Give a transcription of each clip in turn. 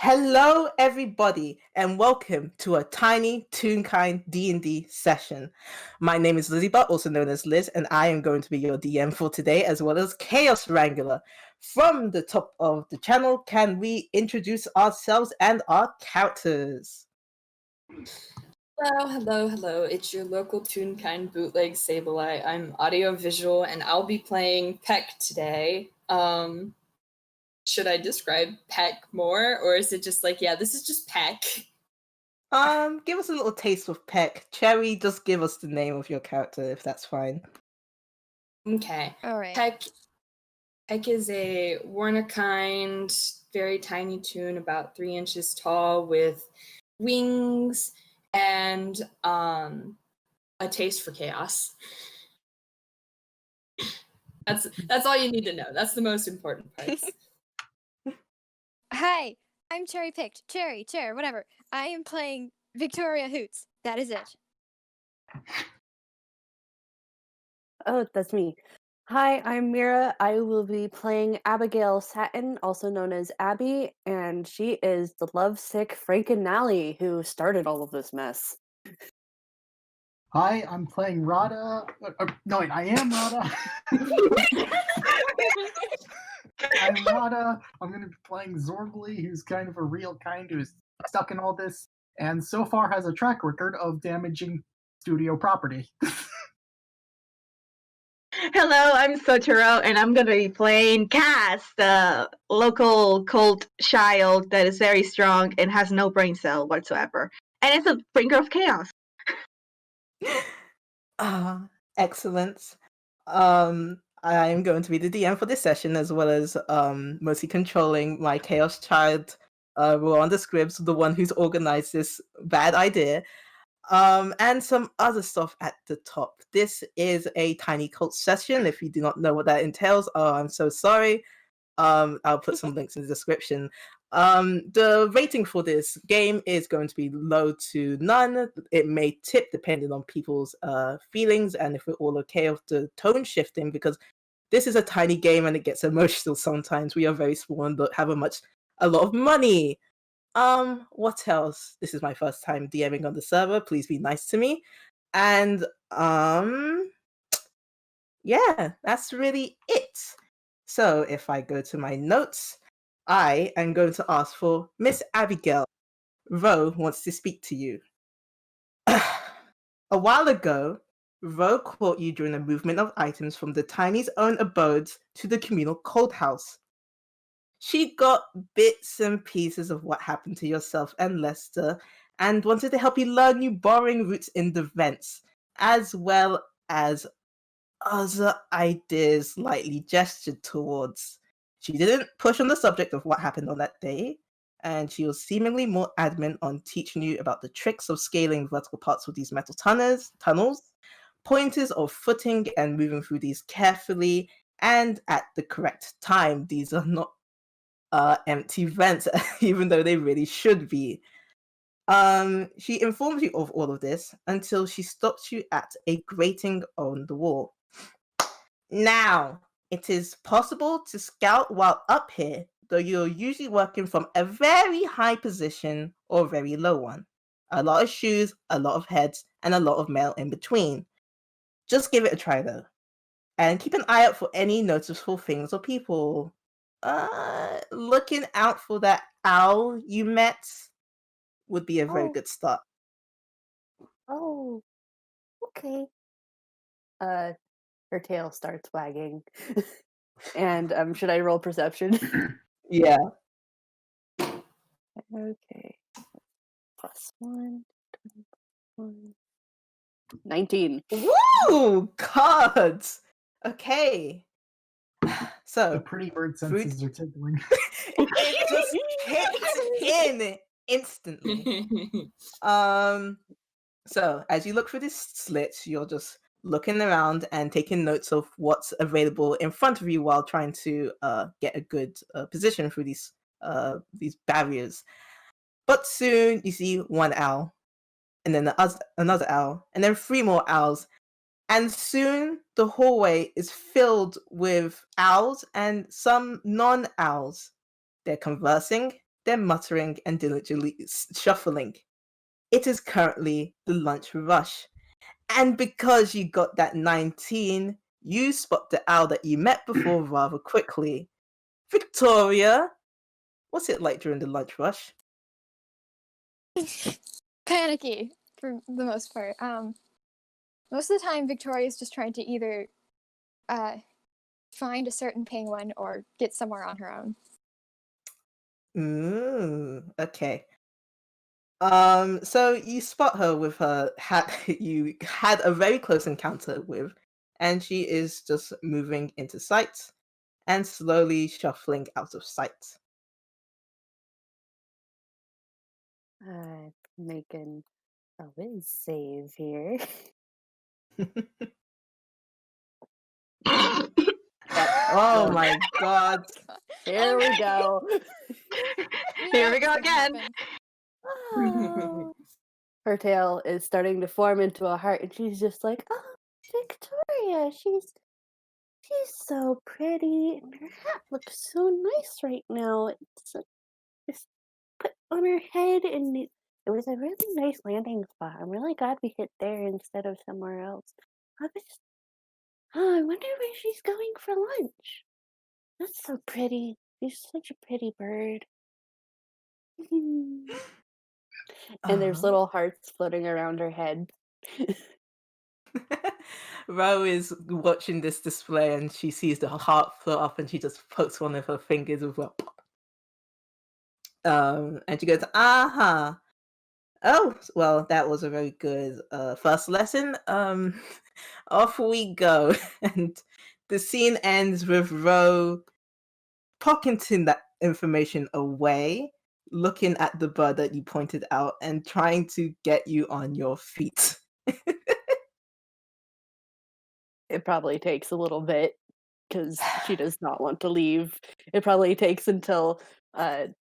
Hello, everybody, and welcome to a tiny Toonkind D&D session. My name is Lizzie, also known as Lizz, and I am going to be your DM for today, as well as Chaos Wrangler. From the top of the channel, can we introduce ourselves and our characters? Hello. It's your local Toonkind bootleg Sableye. I'm audio-visual, and I'll be playing PECK today. Should I describe PECK more, or is it just like, yeah, this is just PECK? Give us a little taste of PECK. Cherry, just give us the name of your character, if that's fine. Okay. All right. PECK is a one-of-kind, very tiny toon, about 3 inches tall, with wings and a taste for chaos. That's all you need to know. That's the most important parts. Hi, I'm Cherry Picked. Cherry, whatever. I am playing Victoria Hoots. That is it. Oh, that's me. Hi, I'm Mira. I will be playing Abigail Satin, also known as Abby, and she is the lovesick Frankenally who started all of this mess. Hi, I'm playing Radda. No, wait, I am Radda. I'm Radda. I'm going to be playing Xorblee, who's kind of a real kind who's stuck in all this, and so far has a track record of damaging studio property. Hello, I'm Sotoro, and I'm going to be playing Cass, the local cult child that is very strong and has no brain cell whatsoever. And it's a bringer of chaos. Excellent. I'm going to be the DM for this session, as well as mostly controlling my chaos child, Rwanda Scribs, the one who's organized this bad idea, and some other stuff at the top. This is a tiny cult session. If you do not know what that entails, I'm so sorry. I'll put some links in the description. The rating for this game is going to be low to none. It may tip depending on people's feelings and if we're all okay with the tone shifting, because this is a tiny game and it gets emotional sometimes. We are very small and don't have a lot of money. What else? This is my first time DMing on the server. Please be nice to me. And yeah, that's really it. So if I go to my notes, I am going to ask for Miss Abigail. Ro wants to speak to you. A while ago, Ro caught you during the movement of items from the Tiny's own abodes to the communal cold house. She got bits and pieces of what happened to yourself and Lester and wanted to help you learn new borrowing routes in the vents, as well as other ideas lightly gestured towards. She didn't push on the subject of what happened on that day, and she was seemingly more adamant on teaching you about the tricks of scaling vertical parts of these metal tunnels, pointers of footing and moving through these carefully and at the correct time. These are not empty vents, even though they really should be. She informed you of all of this until she stopped you at a grating on the wall. Now, it is possible to scout while up here, though you're usually working from a very high position or a very low one. A lot of shoes, a lot of heads, and a lot of mail in between. Just give it a try though. And keep an eye out for any noticeable things or people. Looking out for that owl you met would be a very good start. Oh, okay. Her tail starts wagging. And should I roll perception? Yeah. Okay. +1, 21, 19. Woo! Cards! Okay. So The pretty bird senses are tickling. it just hits in instantly. So as you look through this slit, you're just looking around and taking notes of what's available in front of you while trying to get a good position through these barriers. But soon you see one owl, and then another owl, and then 3 more owls. And soon the hallway is filled with owls and some non-owls. They're conversing, then muttering and diligently shuffling. It is currently the lunch rush. And because you got that 19, you spot the owl that you met before rather quickly. Victoria, what's it like during the lunch rush? Panicky for the most part. Most of the time, Victoria's just trying to either find a certain penguin or get somewhere on her own. Okay. So you spot her with her hat you had a very close encounter with, and she is just moving into sight and slowly shuffling out of sight. Making a whiz save here. Oh my god. Here we go. Here we go again. Her tail is starting to form into a heart, and she's just like, "Oh, Victoria, she's so pretty, and her hat looks so nice right now. It's put on her head, and it was a really nice landing spot. I'm really glad we hit there instead of somewhere else. I wonder where she's going for lunch. That's so pretty. She's such a pretty bird." And there's little hearts floating around her head. Ro is watching this display and she sees the heart float up and she just pokes one of her fingers with a pop. And she goes, "Aha. Oh, well, that was a very good first lesson. Off we go." And the scene ends with Ro pocketing that information away, looking at the bird that you pointed out and trying to get you on your feet. It probably takes a little bit because she does not want to leave. It probably takes until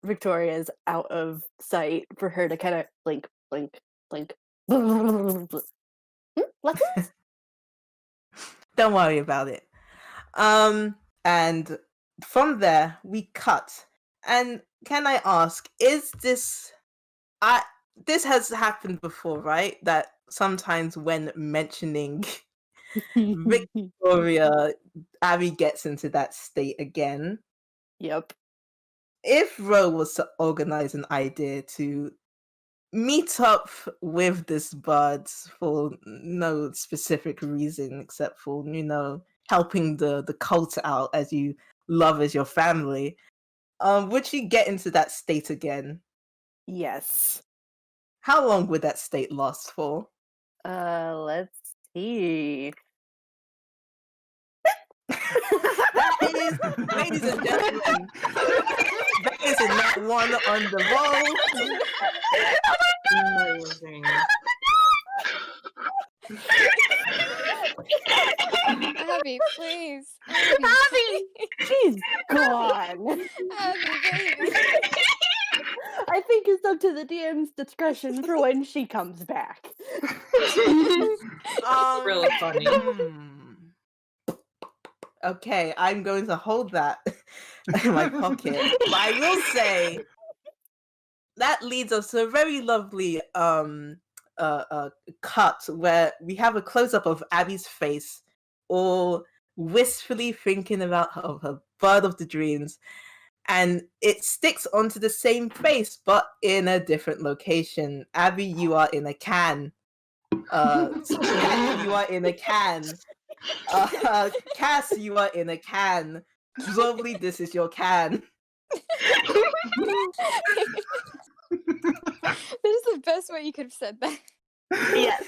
Victoria's out of sight for her to kind of blink, blink, blink. Lessons? Don't worry about it. And from there we cut. And can I ask, is this this has happened before, right? That sometimes when mentioning Victoria, Abby gets into that state again. Yep. If Ro was to organize an idea to meet up with this bird for no specific reason except for, helping the cult out as you love as your family, would she get into that state again? Yes. How long would that state last for? Let's see. That is, ladies and gentlemen, that is a nat one on the roll. Amazing. Abby, please. Abby! She's gone. Abby, baby. I think it's up to the DM's discretion for when she comes back. Really funny. Okay, I'm going to hold that in my pocket. But I will say that leads us to a very lovely cut where we have a close-up of Abby's face, all wistfully thinking about her bird of the dreams, and it sticks onto the same face but in a different location. Abby, you are in a can. You are in a can. Cass, you are in a can. Xorblee, this is your can. This is the best way you could have said that. Yes.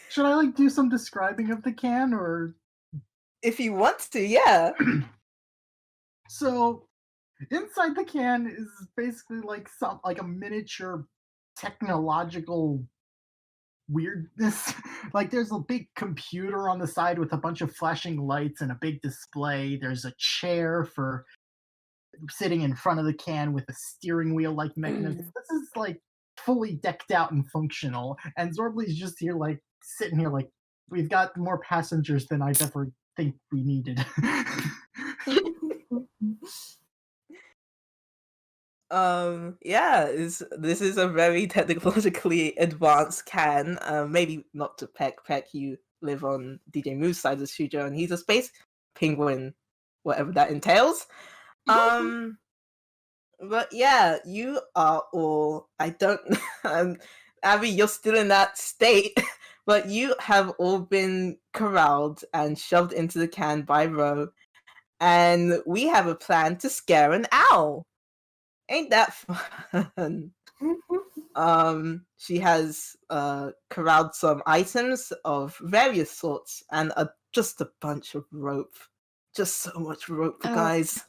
Should I do some describing of the can, or If you want to, yeah. so inside the can is basically like a miniature technological weirdness. Like there's a big computer on the side with a bunch of flashing lights and a big display. There's a chair for sitting in front of the can with a steering wheel like mechanism. This is fully decked out and functional, and Xorblee's just here sitting here we've got more passengers than I'd ever think we needed. This is a very technologically advanced can. Maybe not to Peck. Peck, you live on DJ Moo's side of the studio, and he's a space penguin, whatever that entails. But yeah, you are all. I don't. Abby, you're still in that state, but you have all been corralled and shoved into the can by Ro, and we have a plan to scare an owl. Ain't that fun? She has corralled some items of various sorts and just a bunch of rope. Just so much rope, guys.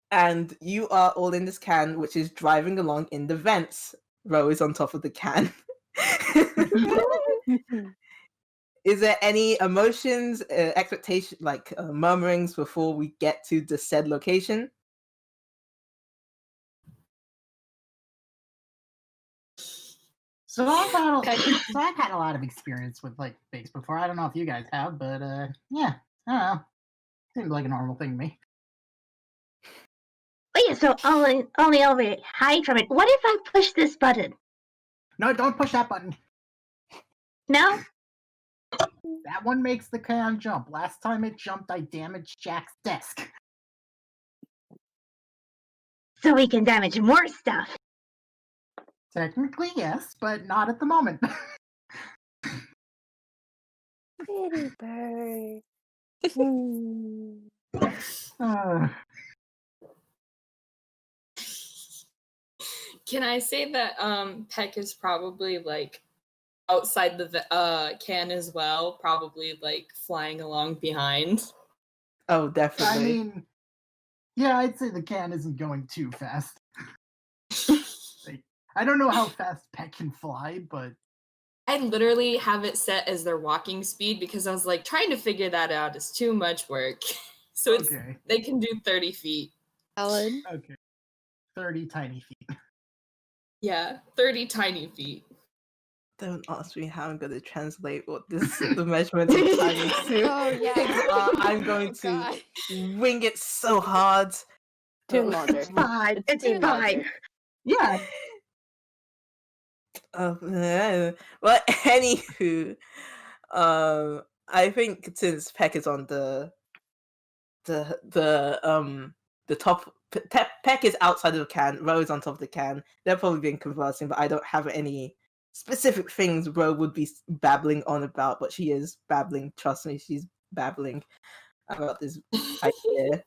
And you are all in this can, which is driving along in the vents. Ro is on top of the can. Is there any emotions, expectation, like murmurings before we get to the said location? So I've had a lot of experience with like fakes before. I don't know if you guys have, but yeah, I don't know. Seems like a normal thing to me. Oh yeah, so only over hide from it. What if I push this button? No, don't push that button. No? That one makes the can jump. Last time it jumped, I damaged Jack's desk. So we can damage more stuff. Technically, yes, but not at the moment. Pretty bird. Can I say that Peck is probably like outside the can as well, probably like flying along behind? Oh, definitely. I mean, yeah, I'd say the can isn't going too fast. Like, I don't know how fast Peck can fly, but I literally have it set as their walking speed because I was like trying to figure that out is too much work. So it's they can do 30 feet. Alan. Okay. 30 tiny feet. Yeah, 30 tiny feet. Don't ask me how I'm going to translate what the measurements of tiny to. Oh yeah. I'm going to wing it so hard. Toon longer. It's fine. It's Toon fine. longer. Yeah. Well, anywho, I think since Peck is on the top, Peck is outside of the can, Ro is on top of the can. They're probably been conversing, but I don't have any specific things Ro would be babbling on about, but she is babbling. Trust me, she's babbling about this idea.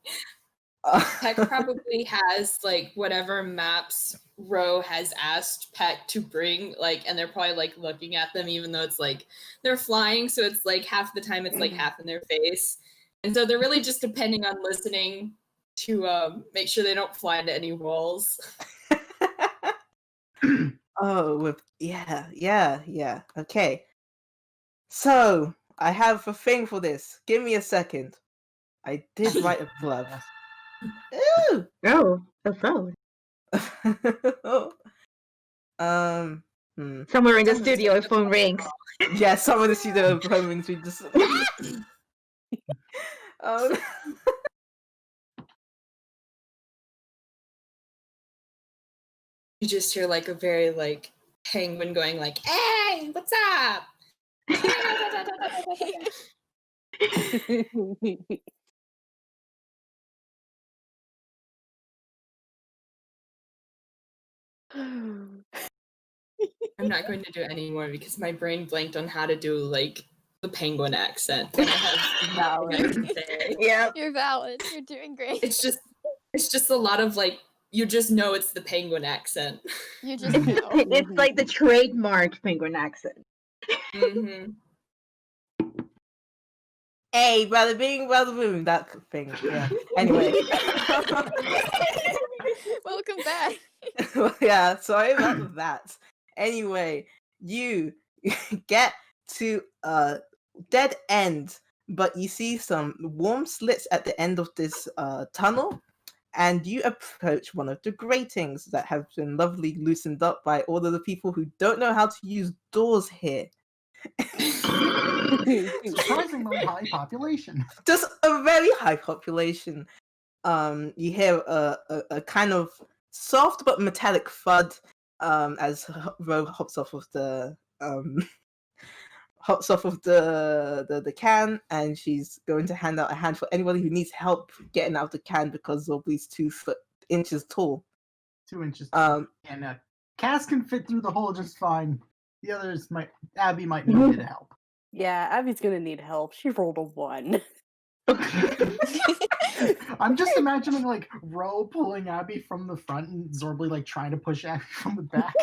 Peck probably has like whatever maps Ro has asked Peck to bring, like, and they're probably like looking at them, even though it's like they're flying, so it's like half the time it's like half in their face, and so they're really just depending on listening to make sure they don't fly into any walls. Oh, yeah. Okay. So I have a thing for this. Give me a second. I did write a blurb. Ooh. Oh, the phone. Somewhere in the studio, a phone rings. Yeah, someone in the studio phone rings. We just. You just hear like a very like penguin going like, "Hey, what's up?" I'm not going to do it anymore because my brain blanked on how to do like the penguin accent. And I have nothing I can say. Yeah. You're valid. You're doing great. It's just a lot of like you just know it's the penguin accent. You just know. It's like the trademark penguin accent. Mm-hmm. Hey, brother bing, brother boom, that thing. Yeah. Anyway. Welcome back. Yeah, sorry about that. Anyway, you get to a dead end, but you see some warm slits at the end of this tunnel, and you approach one of the gratings that have been lovely loosened up by all of the people who don't know how to use doors here. Surprisingly high population. Just a very high population. You hear a kind of soft but metallic thud as Rogue hops off of the can, and she's going to hand out a hand for anybody who needs help getting out of the can because Xorblee's 2 inches tall. 2 inches tall. And Cass can fit through the hole just fine. The others Abby might need a bit of help. Yeah, Abby's gonna need help. She rolled a 1. I'm just imagining like Ro pulling Abby from the front and Xorblee like trying to push Abby from the back.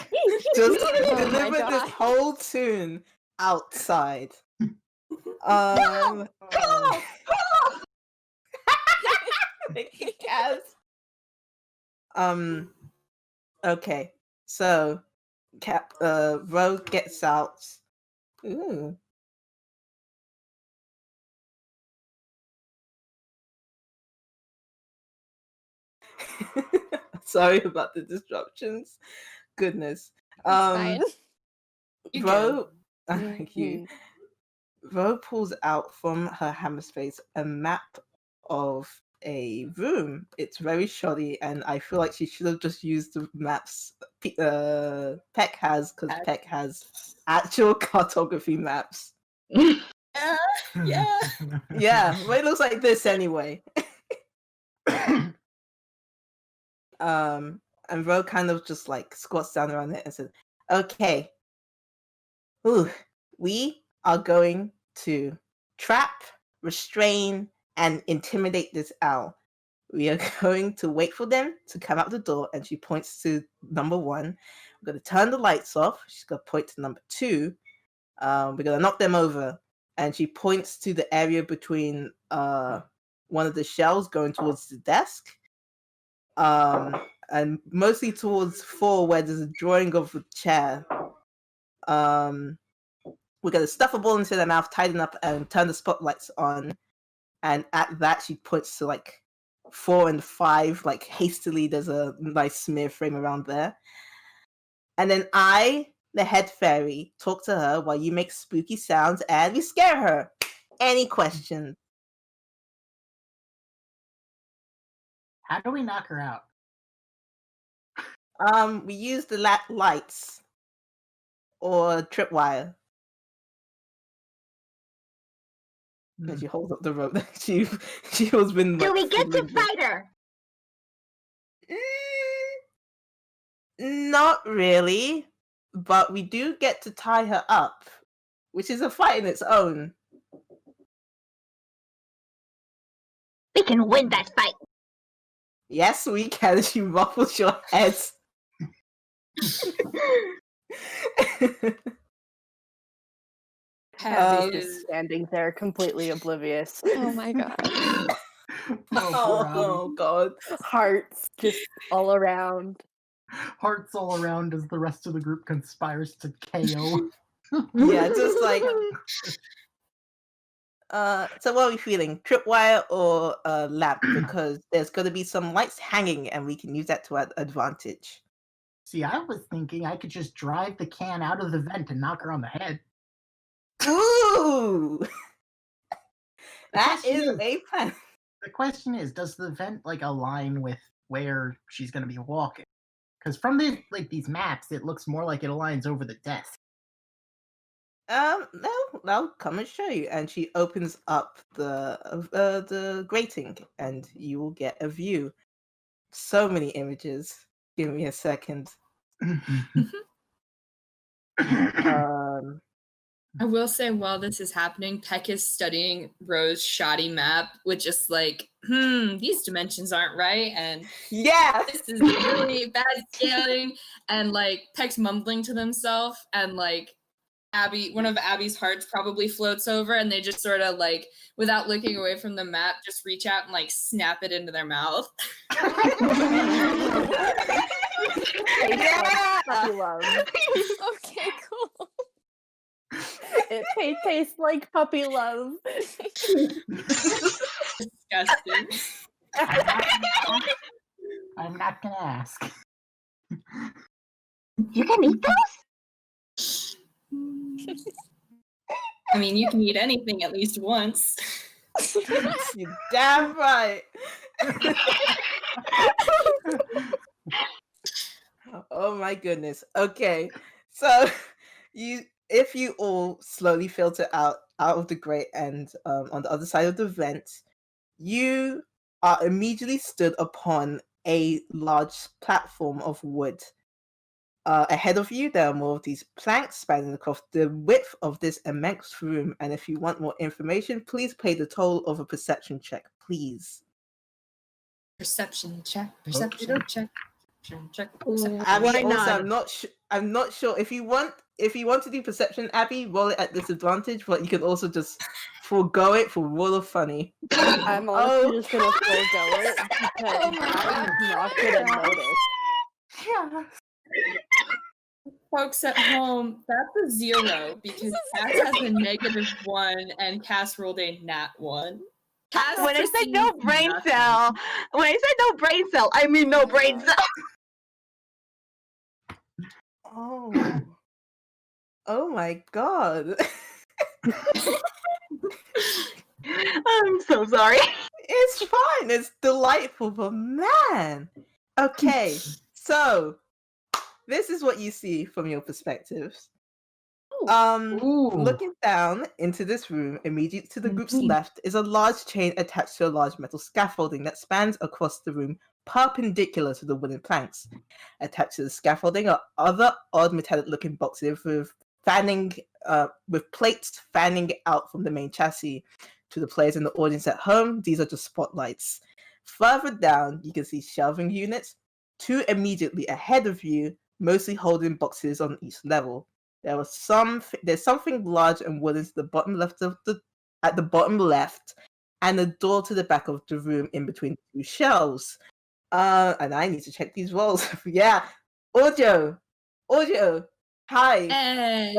Just Oh my deliver this God. whole tune outside. Yes. Okay. So Ro gets out. Ooh. Sorry about the disruptions. Goodness. Fine. You Ro, good. thank you. Ro pulls out from her hammer space a map of a room. It's very shoddy, and I feel like she should have just used the maps PECK has, because PECK has actual cartography maps. Yeah. Yeah, well, it looks like this anyway. And Ro kind of just like squats down around it and says, "Okay, we are going to trap, restrain, and intimidate this owl. We are going to wait for them to come out the door." And she points to number 1. We're going to turn the lights off. She's going to point to number 2. We're going to knock them over. And she points to the area between one of the shelves going towards the desk. And mostly towards 4, where there's a drawing of a chair. We're going to stuff a ball into their mouth, tighten up, and turn the spotlights on. And at that, she points to like 4 and 5, like hastily. There's a nice smear frame around there. And then I, the head fairy, talk to her while you make spooky sounds and we scare her. Any questions? How do we knock her out? We use the lights or tripwire. And she holds up the rope that she was been. Do like, we get to fiddling with. fight her? Not really, but we do get to tie her up, which is a fight in its own. We can win that fight. Yes, we can. She ruffles your head. Abby Just is standing there completely oblivious. Oh my God. Poor Abby. Oh god. Hearts just all around. Hearts all around as the rest of the group conspires to KO. Yeah, just like. So what are we feeling? Tripwire or lamp? Because there's going to be some lights hanging, and we can use that to our advantage. See, I was thinking I could just drive the can out of the vent and knock her on the head. Ooh, that question is is- a plan. The question is, does the vent like align with where she's going to be walking? Because from these maps, it looks more like it aligns over the desk. No, I'll come and show you. And she opens up the grating, and you will get a view. So many images. Give me a second. I will say, while this is happening, Peck is studying Ro's shoddy map, with just like, these dimensions aren't right, and Yeah. this is really bad scaling, and like Peck's mumbling to themselves, and like one of Abby's hearts probably floats over, and they just sort of like, without looking away from the map, just reach out and like snap it into their mouth. Yeah. Puppy love. Okay, cool. It tastes like puppy love. Disgusting. I'm not gonna ask. You can eat those? I mean, you can eat anything at least once. You're damn right. Oh my goodness. Okay. So if you all slowly filter out of the great end on the other side of the vent, you are immediately stood upon a large platform of wood. Ahead of you, there are more of these planks spanning across the width of this immense room. And if you want more information, please pay the toll of a perception check, please. Perception check. Perception check. Perception check. Abby, Why also, not? I'm not sure if you want to do perception, Abby, roll it at disadvantage, but you can also just forego it for roll of funny. I'm honestly just gonna forego it because Oh my God. I'm not gonna notice. Yeah. Folks at home, that's a 0 because Cass has a -1 and Cass rolled a nat 1. Cass When I said no perceived brain nothing. cell, I mean no brain cell. Oh my god. I'm so sorry. It's fine. It's delightful, but man. Okay, so this is what you see from your perspectives. Ooh. Looking down into this room, immediate to the group's left, is a large chain attached to a large metal scaffolding that spans across the room, perpendicular to the wooden planks. Attached to the scaffolding are other odd metallic-looking boxes with plates fanning out from the main chassis. To the players in the audience at home, these are just spotlights. Further down, you can see shelving units, 2 immediately ahead of you, mostly holding boxes on each level. There's something large and wooden to the bottom left at the bottom left, and a door to the back of the room in between the 2 shelves. And I need to check these rolls. Yeah, audio. Hi, Hey.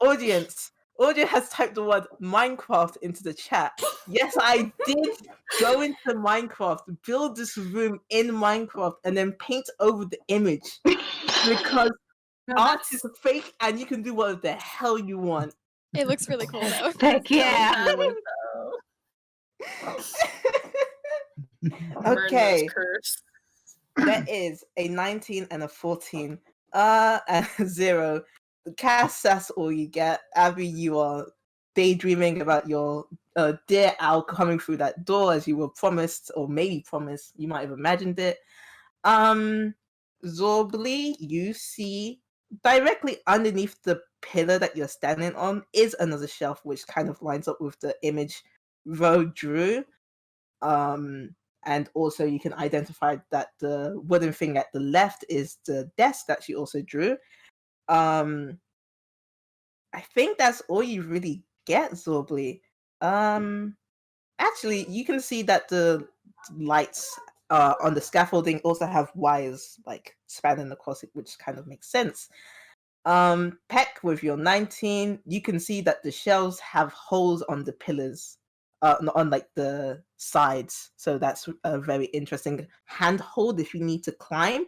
audience. Audio has typed the word Minecraft into the chat. Yes, I did go into Minecraft, build this room in Minecraft, and then paint over the image because No, art that's- is fake, and you can do whatever the hell you want. It looks really cool though. Heck yeah. Burn Okay, those curves. there is a 19 and a 14. And a 0. Cass, that's all you get. Abby, you are daydreaming about your dear owl coming through that door as you were promised, or maybe promised. You might have imagined it. Xorblee, you see directly underneath the pillar that you're standing on is another shelf, which kind of lines up with the image Ro drew. And also you can identify that the wooden thing at the left is the desk that she also drew. I think that's all you really get, Xorblee. Actually, you can see that the lights on the scaffolding also have wires like spanning across it, which kind of makes sense. PECK, with your 19, you can see that the shelves have holes on the pillars, on like the sides. So that's a very interesting handhold if you need to climb.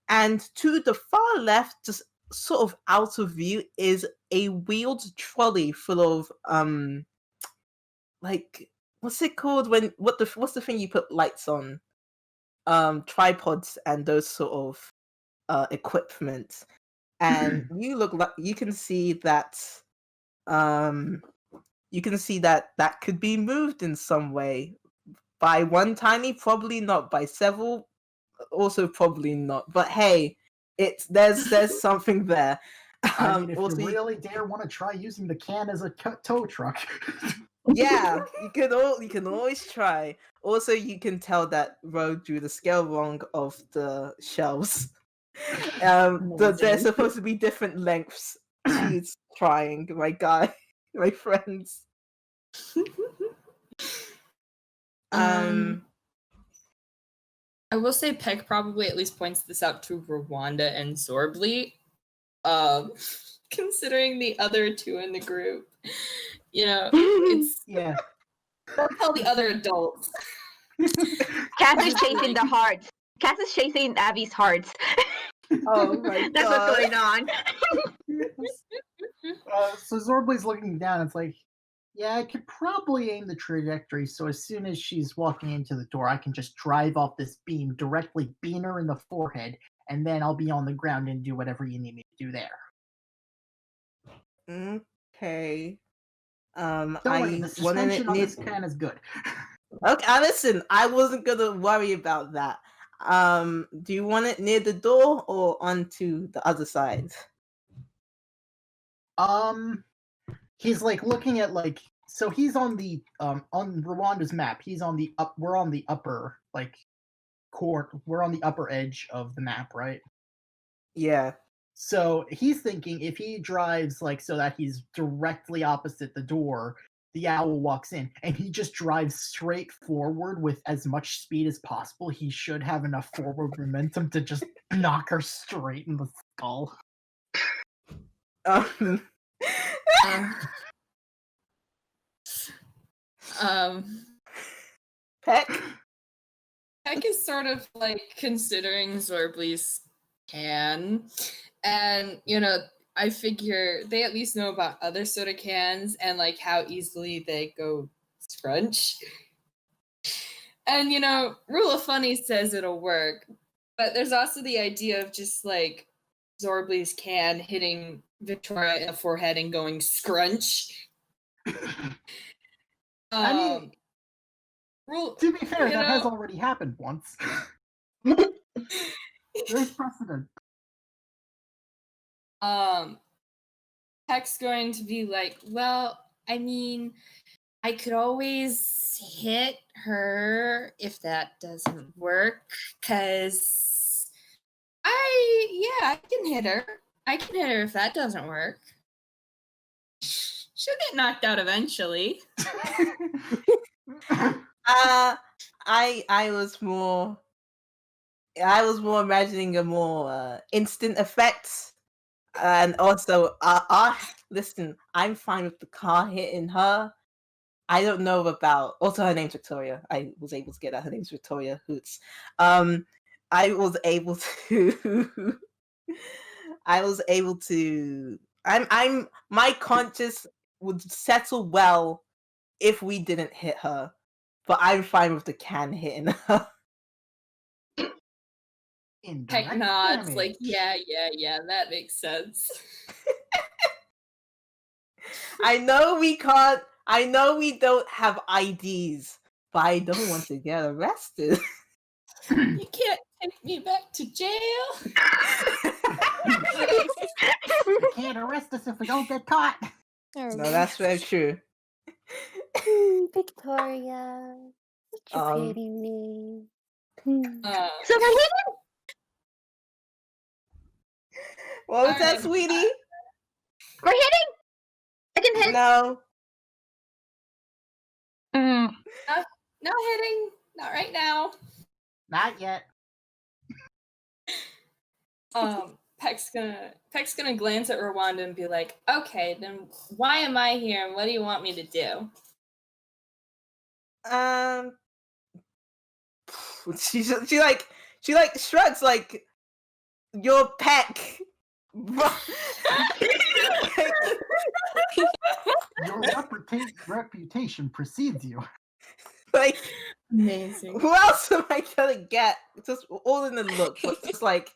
And to the far left, just sort of out of view, is a wheeled trolley full of like, what's it called when what's the thing you put lights on? Tripods and those sort of equipment. And you can see that that could be moved in some way. By one tiny, probably not. By several, also probably not. But hey, there's something there. I mean, if also, you really dare want to try using the can as a tow truck. yeah, you can always try. Also, you can tell that Ro drew the scale wrong of the shelves. They're supposed to be different lengths. She's trying, my guy, my friends. I will say PECK probably at least points this out to Rwanda and Xorblee. Considering the other 2 in the group. You know, it's Yeah. don't tell the other adults. Cass is chasing the hearts. Cass is chasing Abby's hearts. Oh my That's god. what's going on. So Xorblee's looking down. It's like, Yeah, I could probably aim the trajectory so as soon as she's walking into the door, I can just drive off this beam, directly beam her in the forehead, and then I'll be on the ground and do whatever you need me to do there. Okay. Don't worry, the I wanted suspension it on near. this can is good. Okay, listen, I wasn't gonna worry about that. Do you want it near the door or onto the other side? He's like looking at like so he's on the on Rwanda's map. He's on the up. We're on the upper like core. We're on the upper edge of the map, right? Yeah. So he's thinking if he drives like so that he's directly opposite the door, the owl walks in and he just drives straight forward with as much speed as possible. He should have enough forward momentum to just knock her straight in the skull. Um, Peck? Peck is sort of like considering Xorblee's can, and I figure they at least know about other soda cans and like how easily they go scrunch. And Rule of Funny says it'll work, but there's also the idea of just like Xorblee's can hitting Victoria in the forehead and going scrunch. I mean, to be fair, that has already happened once. There's precedent. Peck's going to be like, well, I mean, I could always hit her if that doesn't work, because I can hit her. I can hit her if that doesn't work. She'll get knocked out eventually. I was more imagining a more instant effect, and also listen, I'm fine with the car hitting her. I don't know about. Also, her name's Victoria. I was able to get out. Her name's Victoria Whoots. I was able to. I'm. My conscience would settle well if we didn't hit her, but I'm fine with the can hitting her. Peck nods like, yeah, that makes sense. I know we can't. I know we don't have IDs, but I don't want to get arrested. You can't take me back to jail. You can't arrest us if we don't get caught. No, that's very true. Victoria, such a pretty name. So we're hitting? What was that, sweetie? We're hitting? I can hit. No. No hitting. Not right now. Not yet. Peck's gonna glance at Rwanda and be like, okay, then why am I here and what do you want me to do? She shrugs like, your PECK. Your reputation precedes you. Like, amazing. Who else am I gonna get? Just all in the look. But just like,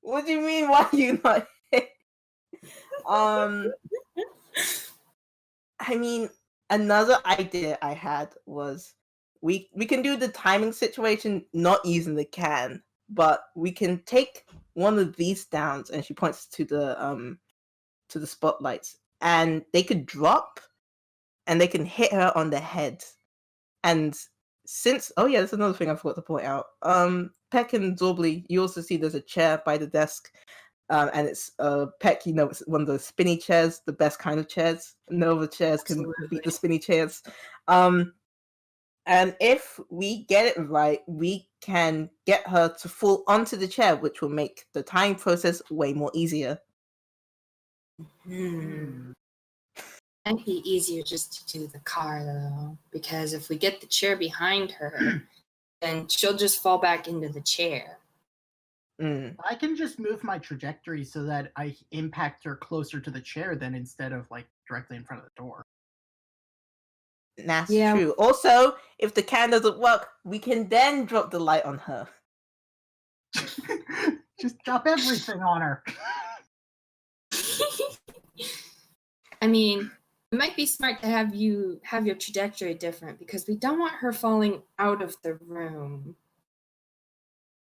what do you mean? Why are you not hit? I mean, another idea I had was we can do the timing situation not using the can, but we can take one of these downs, and she points to the spotlights, and they could drop, and they can hit her on the head. And since that's another thing I forgot to point out. Peck and Xorblee, you also see there's a chair by the desk, and it's Peck. It's one of those spinny chairs, the best kind of chairs. No other chairs can beat the spinny chairs. And if we get it right, we can get her to fall onto the chair, which will make the tying process way more easier. Might be easier just to do the car, though, because if we get the chair behind her, then she'll just fall back into the chair. I can just move my trajectory so that I impact her closer to the chair than instead of like directly in front of the door. That's Yeah. true. Also, if the can doesn't work, we can then drop the light on her. Just drop everything on her. I mean, it might be smart to have you have your trajectory different because we don't want her falling out of the room.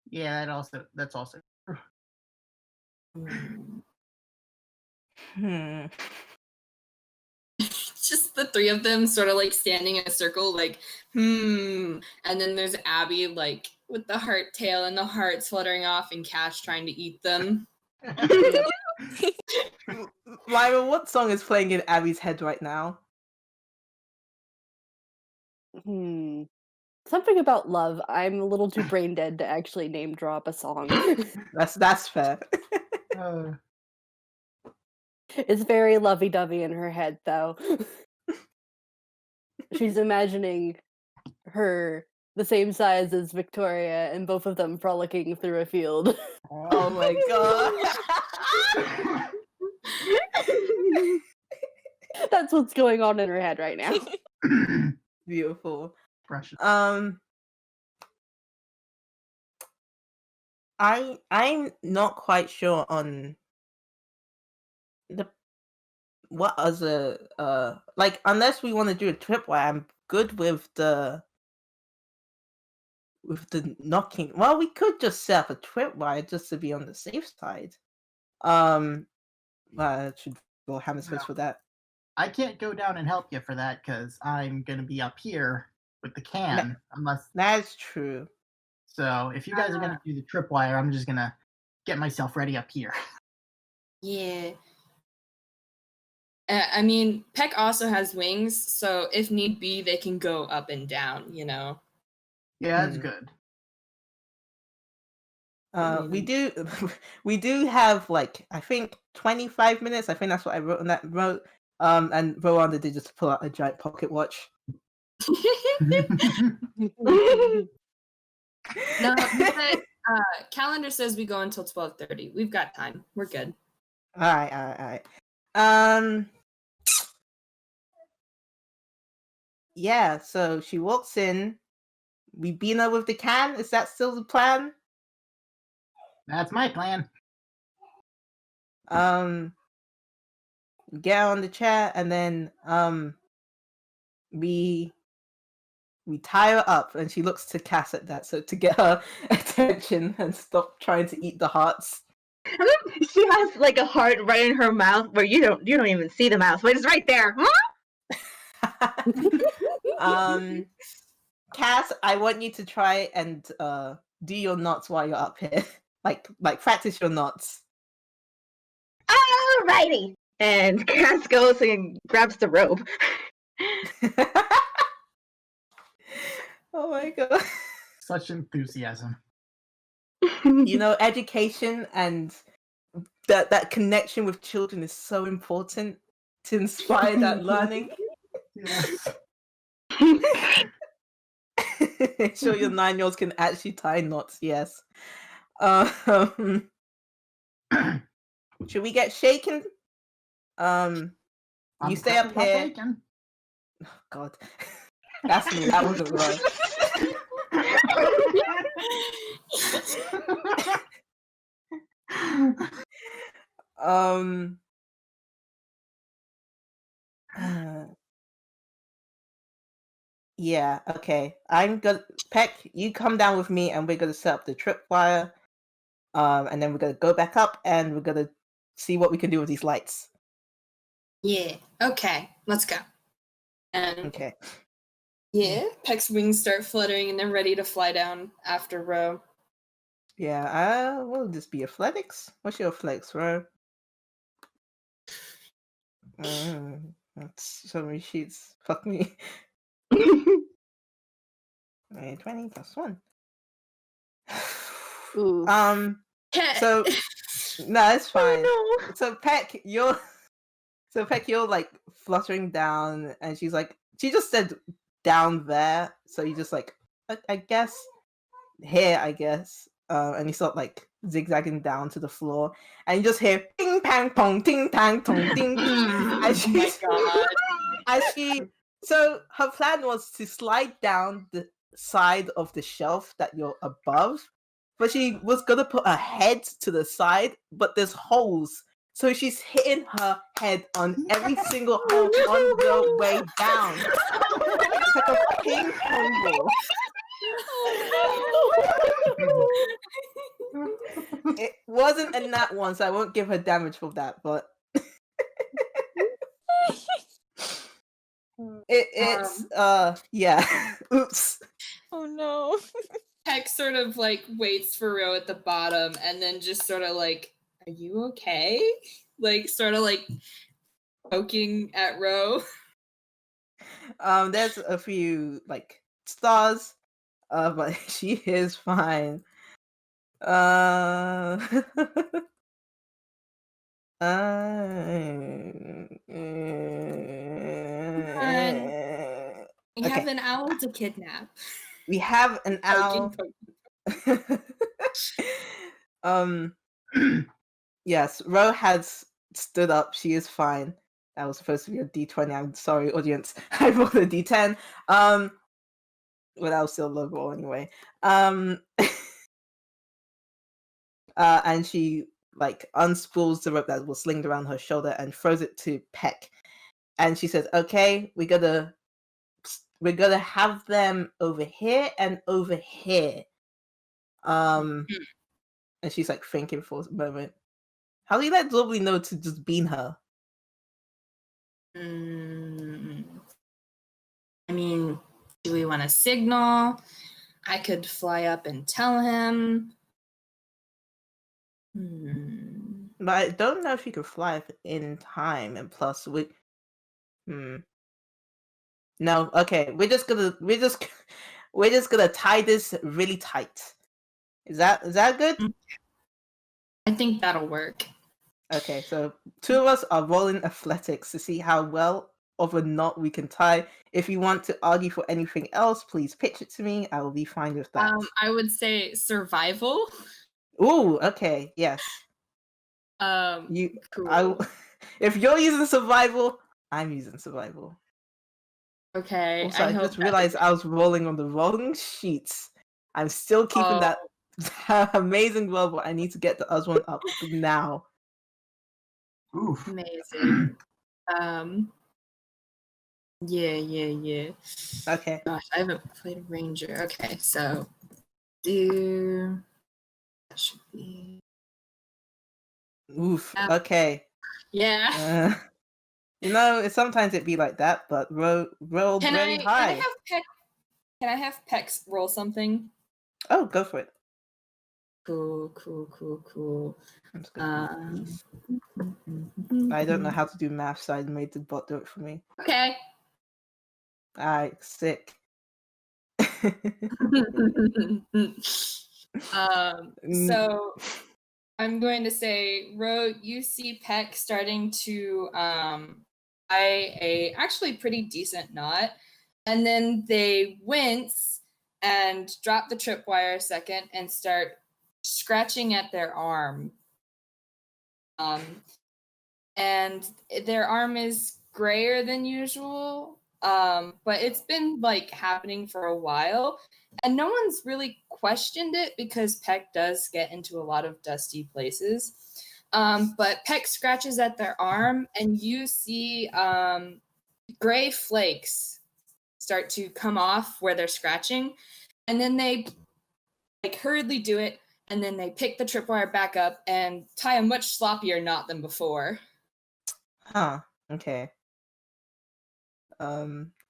Yeah, that's also Hmm. Just the three of them sort of like standing in a circle, like, and then there's Abby, like, with the heart tail and the hearts fluttering off, and Cash trying to eat them. Myra, what song is playing in Abby's head right now? Something about love. I'm a little too brain dead to actually name drop a song. That's fair. It's very lovey-dovey in her head, though. She's imagining her the same size as Victoria, and both of them frolicking through a field. Oh my god. That's what's going on in her head right now. Beautiful. precious. I'm not quite sure on what other like, unless we want to do a tripwire, I'm good with the knocking. Well, we could just set up a tripwire just to be on the safe side. Should go hammer space for that. I can't go down and help you for that because I'm gonna be up here with the can. Unless That's true. so, if you guys are gonna do the tripwire, I'm just gonna get myself ready up here. Yeah. I mean, PECK also has wings, so if need be, they can go up and down, you know? Yeah, that's good. We do have, like, I think 25 minutes. I think that's what I wrote on that note. And Rwanda did just pull out a giant pocket watch. No, but calendar says we go until 12:30. We've got time. We're good. All right. Yeah, so she walks in. We beat her with the can. Is that still the plan? That's my plan. Get her on the chair, and then we tie her up, and she looks to Cass at that, so to get her attention and stop trying to eat the hearts. She has like a heart right in her mouth where you don't even see the mouth, but it's right there. Cass, I want you to try and do your knots while you're up here. like practice your knots. Alrighty. And Cass goes and grabs the rope. Oh my god. Such enthusiasm. You know, education and that connection with children is so important to inspire that learning. Yes. Sure, your 9-year-olds can actually tie knots. Yes. Should we get shaken? You stay up here. Oh, God, that's me. That wasn't right. Yeah, okay. I'm gonna PECK, you come down with me and we're gonna set up the tripwire. And then we're gonna go back up and we're gonna see what we can do with these lights. Yeah. Okay. Let's go. And Okay. yeah, PECK's wings start fluttering and they're ready to fly down after Ro. Yeah, will this be athletics? What's your athletics, Ro? That's so many sheets. Fuck me. 20 plus 1. Ooh. So no, it's fine. Oh, no. So PECK, you're like fluttering down, and she just said down there. So you just like, I guess here, I guess. And you start like zigzagging down to the floor, and you just hear ping pang pong, ting tang tong, ding. Oh my god. As she So her plan was to slide down the side of the shelf that you're above, but she was gonna put her head to the side, but there's holes. So she's hitting her head on every single hole on the way down. It's like a ping pong ball. It wasn't a nat one, so I won't give her damage for that, but it's yeah. Oops. Oh no. Peck sort of like waits for Ro at the bottom and then just sort of like, are you okay? Like sort of like poking at Ro. There's a few like stars, but she is fine. We have an owl to kidnap. We have an owl. Yes, Ro has stood up. She is fine. That was supposed to be a D20. I'm sorry, audience. I rolled a D10. But that was still a low roll anyway. And she like unspools the rope that was slinged around her shoulder and throws it to Peck. And she says, "Okay, we're gonna have them over here and over here." And she's like thinking for a moment. How do you let Xorblee know to just bean her? I mean, do we want to signal? I could fly up and tell him. But I don't know if you could fly in time, and plus we. No, okay. We're just gonna tie this really tight. Is that good? I think that'll work. Okay, so two of us are rolling athletics to see how well of a knot we can tie. If you want to argue for anything else, please pitch it to me. I will be fine with that. I would say survival. Ooh, okay, yes. Cool. If you're using survival, I'm using survival. Okay. Also, I just realized I was rolling on the wrong sheets. I'm still keeping that amazing roll, but I need to get the other one up now. Oof. Amazing. Yeah. Okay. Gosh, I haven't played a ranger. Okay, so that should be. Oof. Okay. Yeah. Sometimes it be like that, but roll very high. Can I have Peck roll something? Oh, go for it. Cool. I'm just gonna I don't know how to do math, so I made the bot do it for me. Okay. Alright, sick. So I'm going to say, Ro, you see Peck starting to tie a actually pretty decent knot, and then they wince and drop the tripwire a second and start scratching at their arm. And their arm is grayer than usual, but it's been like happening for a while, and no one's really questioned it because Peck does get into a lot of dusty places. But Peck scratches at their arm, and you see gray flakes start to come off where they're scratching, and then they like hurriedly do it, and then they pick the tripwire back up and tie a much sloppier knot than before. Huh. Okay.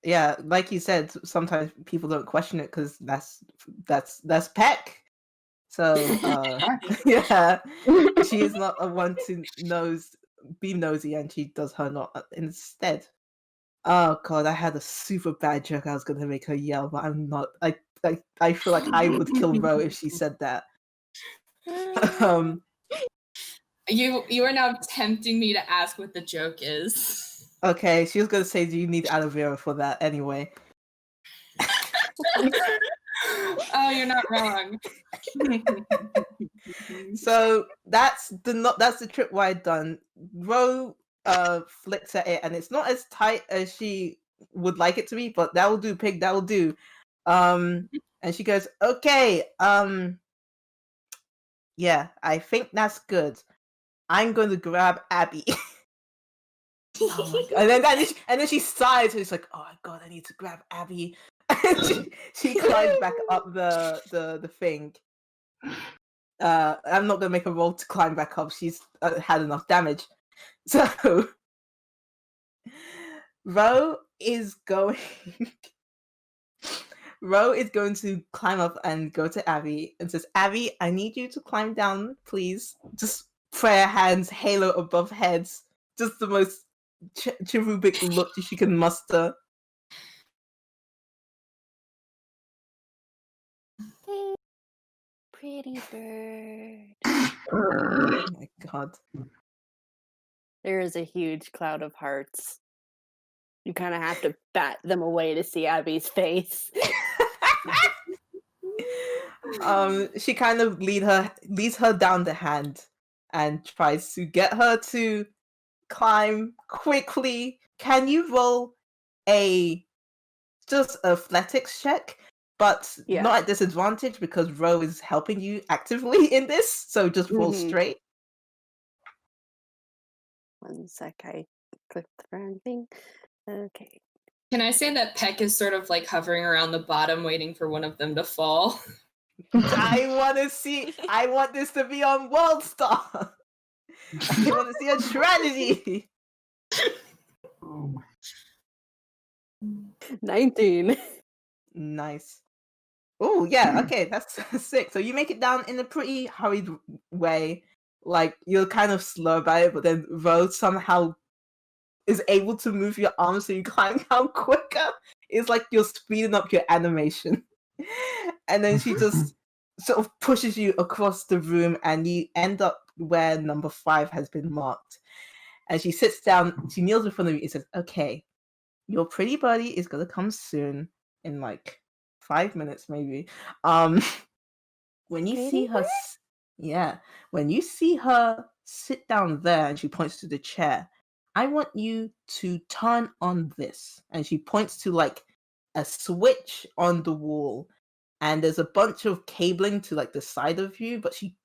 Yeah, like you said, sometimes people don't question it because that's Peck. So yeah, she is not a one to be nosy, and she does her not instead. Oh god, I had a super bad joke I was gonna make her yell, but I'm not. I feel like I would kill Ro if she said that. You are now tempting me to ask what the joke is. Okay, she was gonna say, "Do you need aloe vera for that?" Anyway. Oh, you're not wrong. So that's the tripwire done. Ro flicks at it, and it's not as tight as she would like it to be, but that will do, pig, that will do. And she goes, okay, yeah, I think that's good. I'm going to grab Abby. Oh my god. And then she sighs, and she's like, oh my god, I need to grab Abby. And she climbs back up the thing. I'm not gonna make a roll to climb back up. She's had enough damage. So Ro is going to climb up and go to Abby and says, Abby, I need you to climb down, please. Just prayer hands, halo above heads. Just the most cherubic look she can muster. Pretty bird. Oh my god. There is a huge cloud of hearts. You kind of have to bat them away to see Abby's face. She kind of leads her down the hand and tries to get her to climb quickly. Can you roll just athletics check, but not at disadvantage because Ro is helping you actively in this, so just roll straight. 1 sec, I clicked the wrong thing. Okay. Can I say that PECK is sort of like hovering around the bottom waiting for one of them to fall? I want this to be on World Star. I want to see a tragedy. Oh my. 19. Nice. Oh yeah, okay, that's sick. So you make it down in a pretty hurried way. Like you're kind of slow about it, but then Ro somehow is able to move your arms so you climb down quicker. It's like you're speeding up your animation. And then she just sort of pushes you across the room and you end up where number 5 has been marked. And she sits down, she kneels in front of you and says, okay, your pretty buddy is gonna come soon in like 5 minutes maybe. When you see her when you see her sit down there and she points to the chair, I want you to turn on this. And she points to like a switch on the wall, and there's a bunch of cabling to like the side of you, but she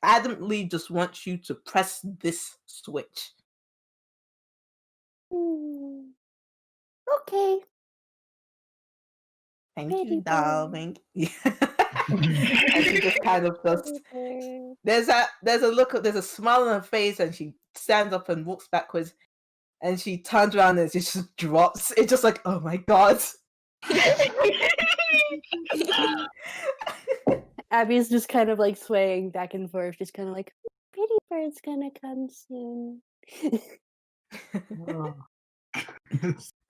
adamantly just wants you to press this switch. Okay. Thank Pretty you, bird. darling. And she just kind of just there's a smile on her face, and she stands up and walks backwards, and she turns around and it just drops. It's just like, oh my god. Abby's just kind of like swaying back and forth, just kind of like, pretty bird's gonna come soon. Oh.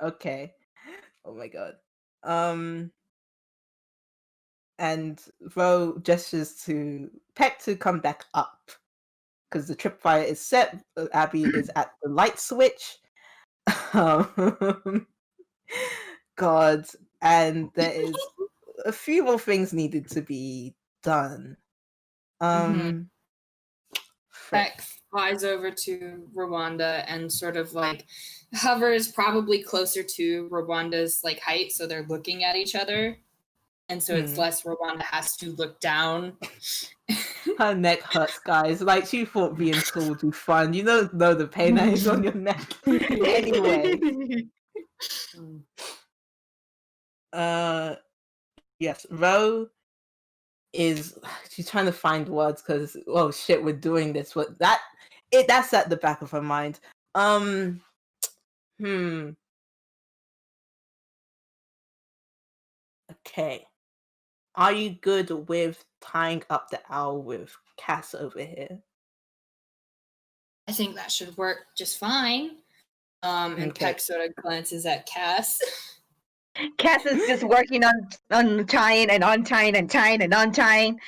Okay. Oh my god. And Ro gestures to PECK to come back up because the tripwire is set. Abby is at the light switch. God, and there is a few more things needed to be done. PECK flies over to Rwanda and sort of like hovers probably closer to Rwanda's like height, so they're looking at each other. And so it's less Rwanda has to look down. Her neck hurts, guys. Like she thought being tall would be fun. You don't know the pain that is on your neck. Anyway. Yes, Ro she's trying to find words because oh shit, we're doing this. But that's at the back of her mind. Okay. Are you good with tying up the owl with Cass over here? I think that should work just fine. And Okay. PECK sort of glances at Cass. Cass is just working on tying and untying and tying and untying.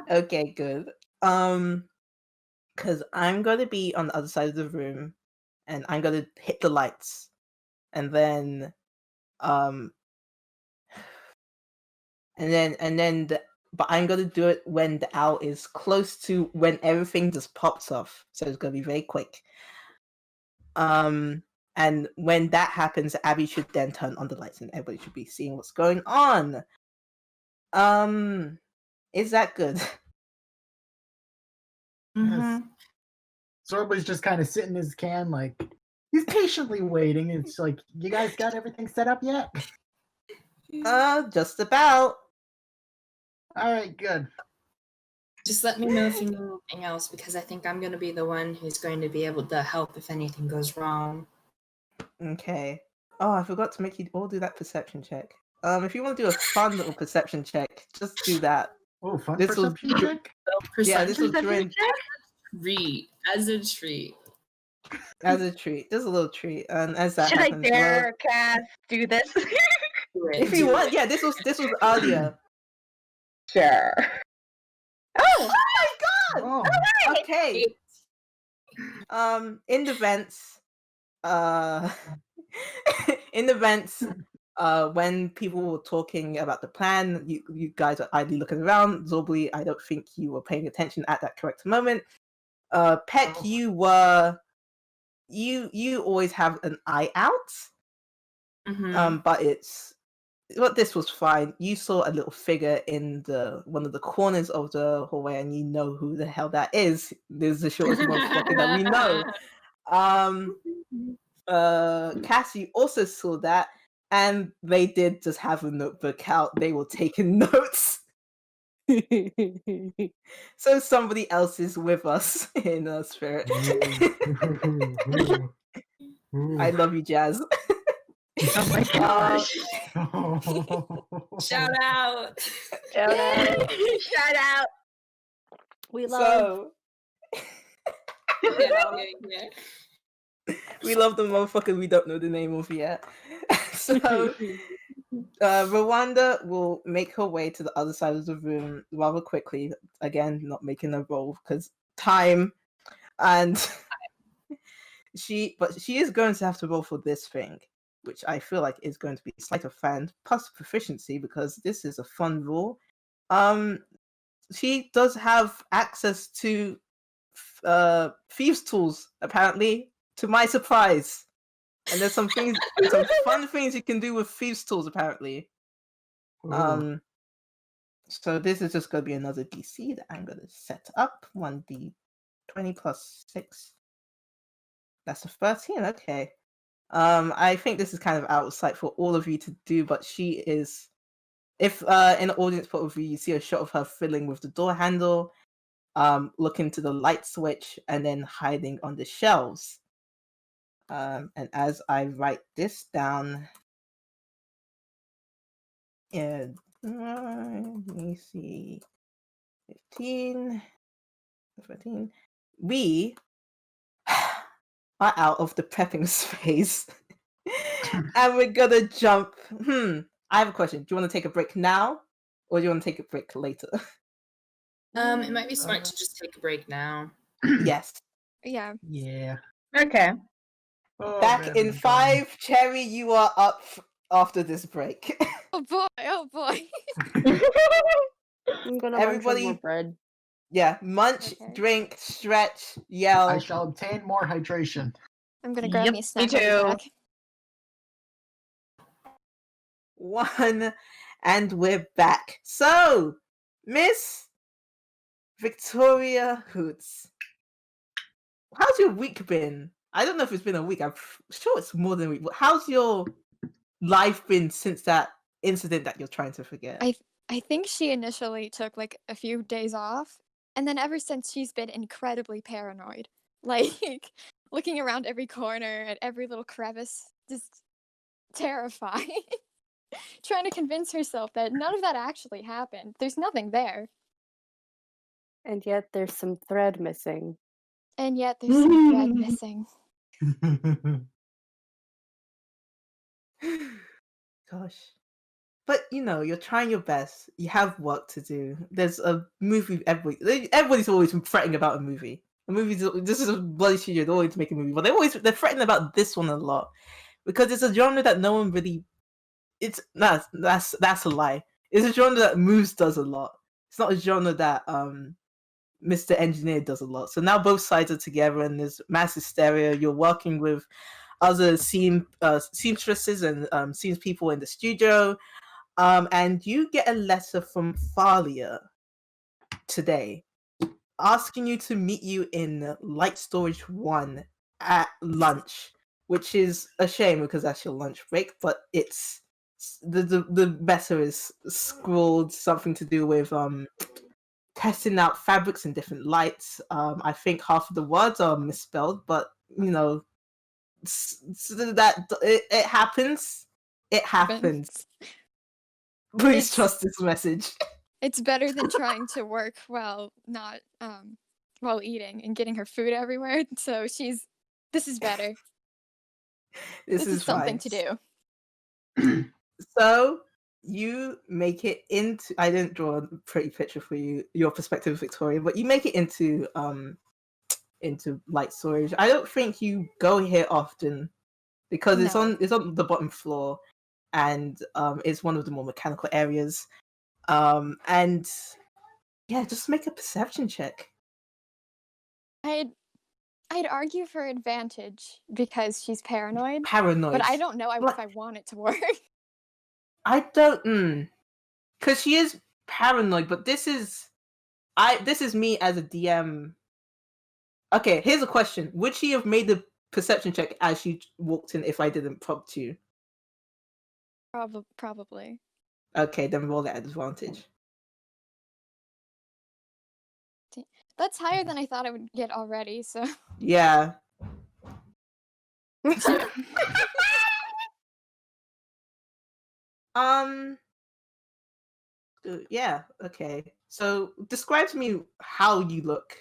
Okay, good. Because I'm gonna be on the other side of the room, and I'm gonna hit the lights, and then, but I'm gonna do it when the owl is close to when everything just pops off. So it's gonna be very quick. And when that happens, Abby should then turn on the lights and everybody should be seeing what's going on. Is that good? Yes. Xorblee's just kind of sitting his can, like he's patiently waiting. It's like, you guys got everything set up yet? Just about. All right, good. Just let me know if you need anything else, because I think I'm going to be the one who's going to be able to help if anything goes wrong. Okay. Oh, I forgot to make you all do that perception check. If you want to do a fun little perception check, just do that. Oh, fun This was- perception check? Yeah, this was during As a treat. as a treat. Just a little treat. And as that Should I happens, dare Cass do this? if you want, yeah, this was earlier. Sure. Oh! Oh, Okay. In the vents, when people were talking about the plan, you guys are idly looking around. Xorblee, I don't think you were paying attention at that correct moment. PECK, Oh. you always have an eye out. Mhm. But this was fine. You saw a little figure in one of the corners of the hallway, and you know who the hell that is. There's the shortest motherfucker that we know. Cassie also saw that, and they did just have a notebook out. They were taking notes. So somebody else is with us in spirit. I love you, Jazz. Oh my gosh. Shout out. Shout out. Shout out. We love. So Yeah. we love the motherfucker we don't know the name of yet. So Rwanda will make her way to the other side of the room rather quickly. Again, not making a roll because time, and she is going to have to roll for this thing, which I feel like is going to be sleight of hand plus proficiency, because this is a fun rule. She does have access to thieves' tools, apparently, to my surprise. And there's some fun things you can do with thieves' tools, apparently. So this is just going to be another DC that I'm going to set up. 1d20 plus 6. That's a 13. Okay. I think this is kind of out of sight for all of you to do, but she is. If in the audience point of view, you see a shot of her fiddling with the door handle, looking to the light switch, and then hiding on the shelves. And as I write this down, and let me see, 15, 13. We are out of the prepping space, and we're gonna jump. I have a question. Do you want to take a break now, or do you want to take a break later? It might be smart to just take a break now. Yes. Yeah. Yeah. Okay. Oh, Back man, in I'm 5, Cherry, you are up after this break. Oh boy. Oh boy. I'm gonna Everybody- munch on more bread. Yeah, munch, Okay. drink, stretch, I yell. shall obtain more hydration. I'm gonna grab Yep, me a me snack. I'll be too. back. 1, and we're back. So, Miss Victoria Whoots, how's your week been? I don't know if it's been a week. I'm sure it's more than a week. But how's your life been since that incident that you're trying to forget? I think she initially took like a few days off, and then ever since she's been incredibly paranoid. Like looking around every corner at every little crevice, just terrified. Trying to convince herself that none of that actually happened. There's nothing there. And yet there's some thread missing. And yet there's some thread missing. Gosh. But you're trying your best. You have work to do. There's a movie everybody's always threatening about a movie. This is a bloody studio, they always make a movie, but they're threatening about this one a lot. Because it's a genre that no one really that's a lie. It's a genre that Moves does a lot. It's not a genre that Mr. Engineer does a lot. So now both sides are together and there's mass hysteria. You're working with other seamstresses and seams people in the studio. And you get a letter from Thalia today asking you to meet you in Light Storage 1 at lunch, which is a shame because that's your lunch break, but it's the better is scrawled something to do with testing out fabrics in different lights. I think half of the words are misspelled, but you know that it happens. It happens. Please trust this message. It's better than trying to work while not while eating and getting her food everywhere. So this is better. This is something to do. So you make it into. I didn't draw a pretty picture for you, your perspective, Victoria, but you make it into light storage. I don't think you go here often because it's on the bottom floor, and it's one of the more mechanical areas. And yeah, just make a perception check. I'd argue for advantage because she's paranoid. Paranoid. But I don't know if I want it to work. I don't, because she is paranoid. But this is me as a DM. Okay, here's a question: would she have made the perception check as she walked in if I didn't prompt you? Probably. Okay, then roll that advantage. That's higher than I thought I would get already. So yeah. Yeah, okay. So describe to me how you look.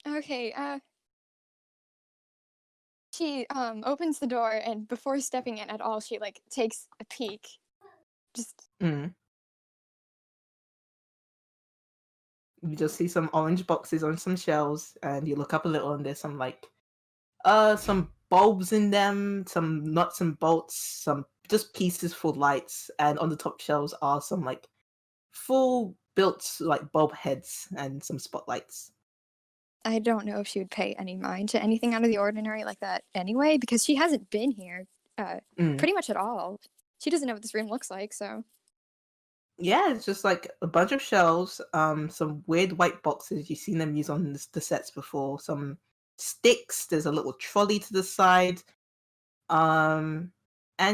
Okay, she opens the door and before stepping in at all, she like takes a peek. Just You just see some orange boxes on some shelves and you look up a little and there's some like some bulbs in them, some nuts and bolts, some just pieces for lights, and on the top shelves are some like full built like bulb heads and some spotlights. I don't know if she would pay any mind to anything out of the ordinary like that anyway, because she hasn't been here pretty much at all. She doesn't know what this room looks like, so yeah, it's just like a bunch of shelves, some weird white boxes. You've seen them use on the sets before. Some sticks. There's a little trolley to the side. And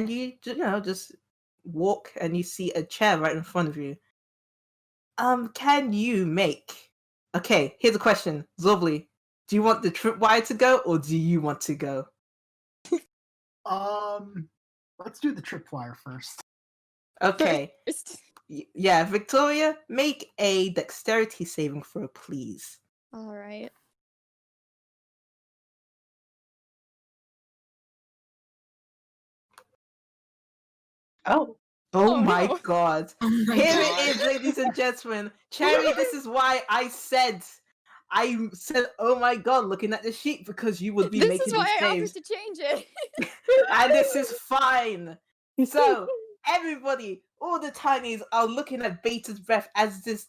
you know just walk and you see a chair right in front of you. Can you make? Okay, here's a question, Xorblee. Do you want the tripwire to go, or do you want to go? Let's do the tripwire first. Okay. Yeah, Victoria, make a dexterity saving throw, please. All right. Oh my no. god. Oh Here it is, ladies and gentlemen. Cherry, this is why I said, oh my god, looking at the sheet, because you would be This making is why these I offered saves. to change it. And this is fine. So everybody, all the tinies are looking at Beta's breath as this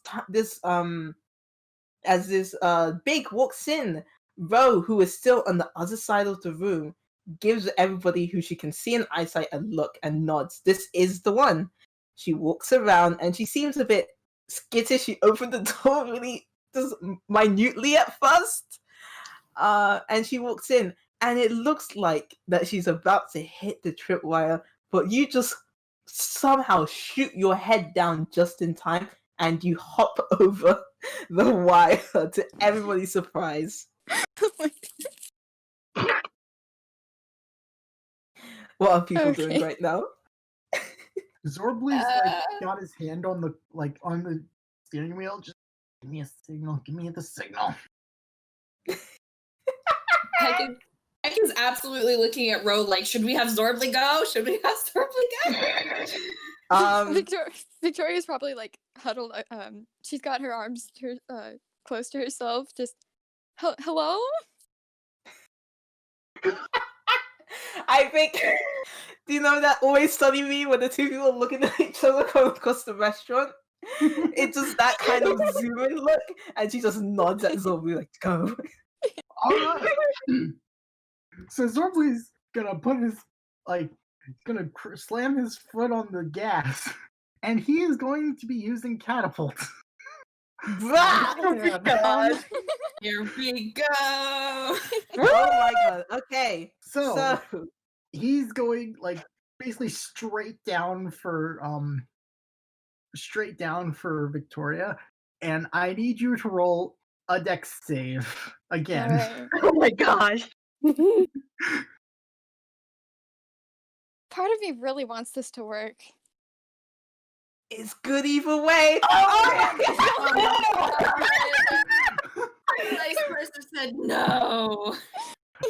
big walks in. Ro, who is still on the other side of the room, gives everybody who she can see in eyesight a look and nods. This is the one. She walks around and she seems a bit skittish. She opened the door really just minutely at first. And she walks in and it looks like that she's about to hit the tripwire, but you just somehow shoot your head down just in time and you hop over the wire to everybody's surprise. What are people doing right now? Zorblee's got his hand on the steering wheel. Just give me a signal. Give me the signal. PECK is absolutely looking at Ro like, should we have Xorblee go? Should we have Xorblee go? Victoria's probably like huddled. She's got her arms close to herself. Just hello. I think. Do you know that Always Sunny meme when the two people are looking at each other coming across the restaurant? It's just that kind of zoom in look, and she just nods at Xorblee like, go. All right. So Xorblee's gonna put his gonna slam his foot on the gas, and he is going to be using catapult. Blah! God. Here we go. Oh my god. Okay. So he's going basically straight down for Victoria, and I need you to roll a dex save again. Alright. Oh my gosh. Part of me really wants this to work. It's good either way. The nice person said no.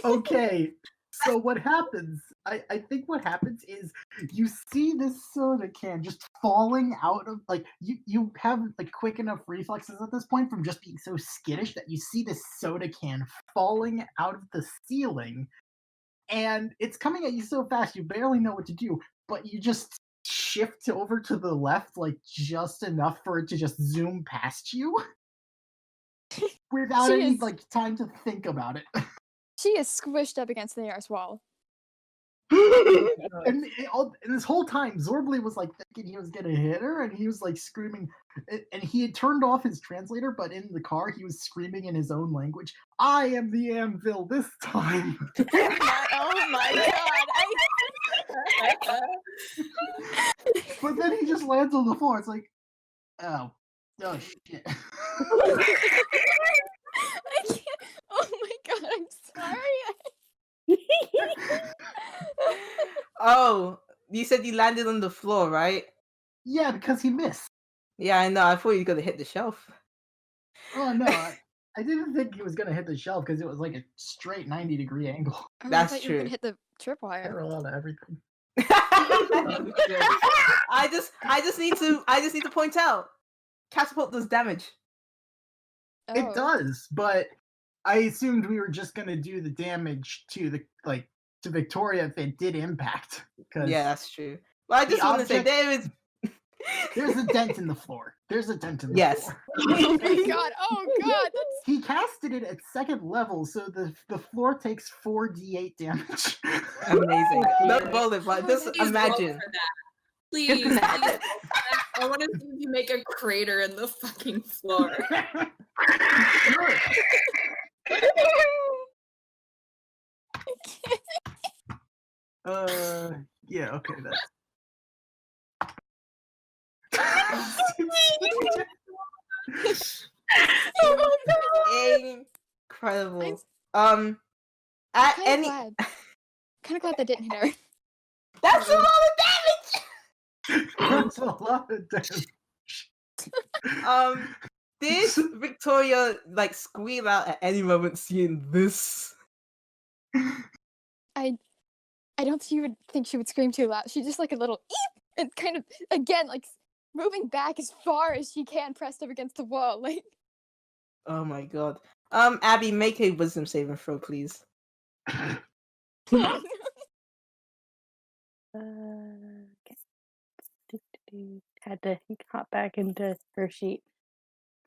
Okay, so what happens? I think what happens is you see this soda can just falling out of you have quick enough reflexes at this point from just being so skittish that you see this soda can falling out of the ceiling, and it's coming at you so fast you barely know what to do, but you just shift over to the left just enough for it to just zoom past you without She any is- time to think about it. She is squished up against the nearest wall. And this whole time, Xorblee was thinking he was gonna hit her, and he was screaming. And he had turned off his translator, but in the car, he was screaming in his own language. I am the anvil this time. Oh my god! But then he just lands on the floor. It's oh shit. I can't. Oh my god! I'm sorry. Oh, you said you landed on the floor, right? Yeah, because he missed. Yeah, I know. I thought you were gonna hit the shelf. Oh no, I didn't think he was gonna hit the shelf because it was a straight 90-degree angle. Oh, I That's thought you were gonna true. hit the I tripwire. roll out of everything. I just need to point out, catapult does damage. Oh. It does, but I assumed we were just gonna do the damage to the to Victoria if it did impact. Because Yeah, that's true. Well, I The just want to say object- there is. there's a dent in the floor. There's a dent in the Yes. floor. Oh my god! Oh god! That's He casted it at second level, so the floor takes 4d8 damage. Amazing. Not Yeah. roll it, but just Please roll imagine. for that. Please, please. I want to see you make a crater in the fucking floor. Yeah, okay, Incredible. I'm- At kind any, of glad that didn't hit her. that's a lot of damage. That's a lot of damage. Did Victoria squeal out at any moment seeing this? I don't think she would scream too loud. She just a little eep and kind of again moving back as far as she can, pressed up against the wall. Oh my god. Abby, make a wisdom saving throw, please. Okay. Had to hop back into her sheet.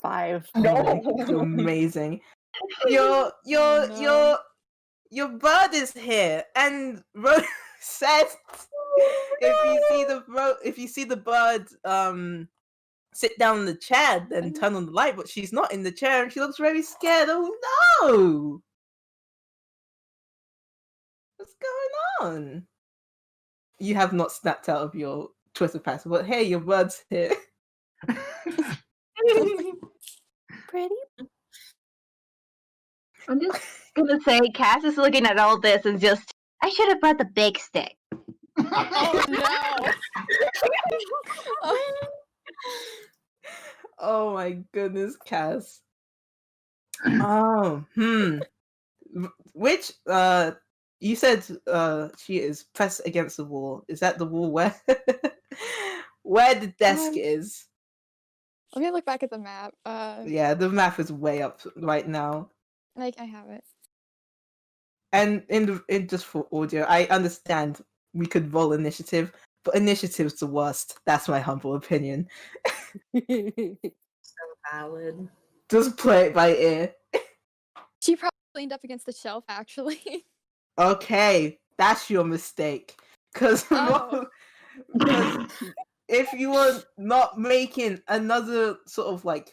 5. You're amazing. Your no. your bird is here, and Rose says if you see the bird sit down in the chair, then turn on the light, but she's not in the chair and she looks very scared. Oh no! What's going on? You have not snapped out of your Twitter password, but hey, your bird's here. Pretty. I'm just gonna say, Cass is looking at all this and just, I should have brought the big stick. Oh no! Oh my goodness, Cass. Oh, Which you said she is pressed against the wall. Is that the wall where where the desk is? Let me look back at the map. Yeah, the map is way up right now. I have it. And in just for audio, I understand we could roll initiative, but initiative's the worst. That's my humble opinion. So valid. Just play it by ear. She probably leaned up against the shelf, actually. Okay, that's your mistake. Because Oh. if you were not making another sort of like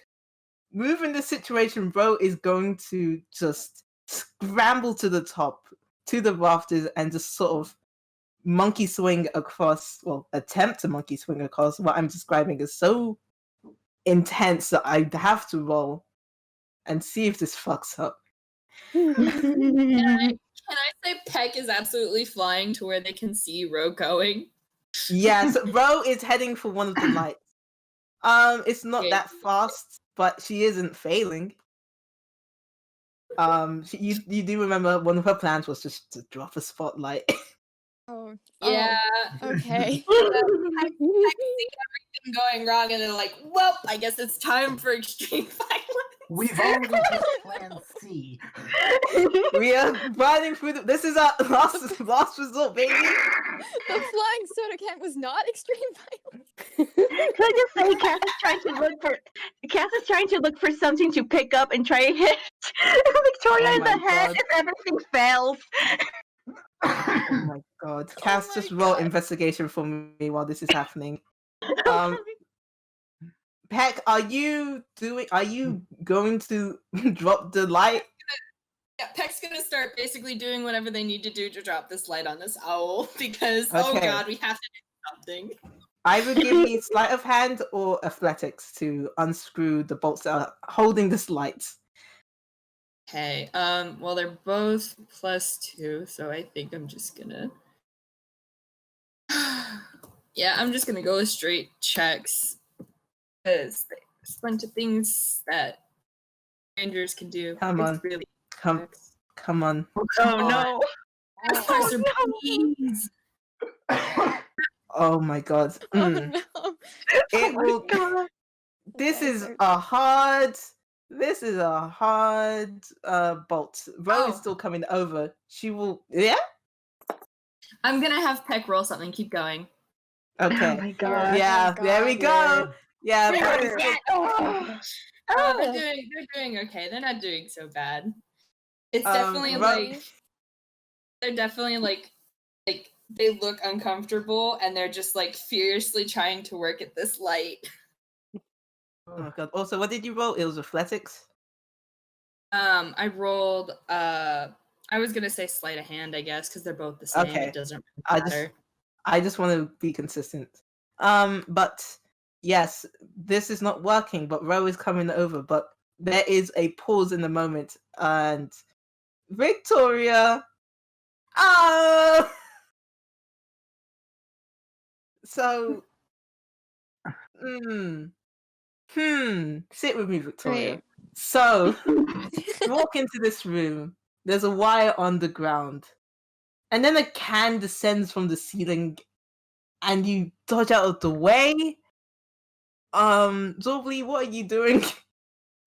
move in the situation, bro is going to just scramble to the top, to the rafters, and just sort of monkey swing across, well, attempt to monkey swing across. What I'm describing is so intense that I have to roll and see if this fucks up. Can I say Peck is absolutely flying to where they can see Ro going? Yes, Ro is heading for one of the lights. It's not Okay. that fast, but she isn't failing. You do remember one of her plans was just to drop a spotlight. Oh. Yeah. Okay. I see everything going wrong, and they're like, well, I guess it's time for extreme violence. We've already hit Plan C. We are running through this is our last resort, baby. The flying soda can was not extreme violence. Can I just say, Cass is trying to look for something to pick up and try to hit Victoria Oh in the my head God. if everything fails. Oh my god. Cass, my just roll God. investigation for me while this is happening. Peck, are you going to drop the light? Yeah, Peck's gonna start basically doing whatever they need to do to drop this light on this owl because oh Okay. god, we have to do something. Either give me sleight of hand or athletics to unscrew the bolts that are holding this light. Okay, well they're both +2, so I think I'm just gonna yeah, I'm just gonna go with straight checks. Because there's a bunch of things that strangers can do. Come It's on. really Come on. Oh no. Professor, please. Oh my god. Oh Mm. no. It will. God. This Okay, is so- a hard. This is a hard bolt. Ro is Oh. still coming over. She will. Yeah. I'm gonna have Peck roll something. Keep going. Okay. Oh my god. Yeah. Oh There we God. go. Yeah. Ro is Sure. still- Oh. Oh, they're doing okay. They're not doing so bad. It's definitely Ro- like they're definitely like they look uncomfortable and they're just like furiously trying to work at this light. Oh my god. Also, what did you roll? It was athletics. I rolled I was gonna say sleight of hand, I guess, because they're both the same. Okay. It doesn't I really just- matter. I just want to be consistent. But yes, this is not working. But Ro is coming over. But there is a pause in the moment, and Victoria. Oh. So. Sit with me, Victoria. Great. So you walk into this room. There's a wire on the ground, and then a can descends from the ceiling, and you dodge out of the way. Xorblee, what are you doing?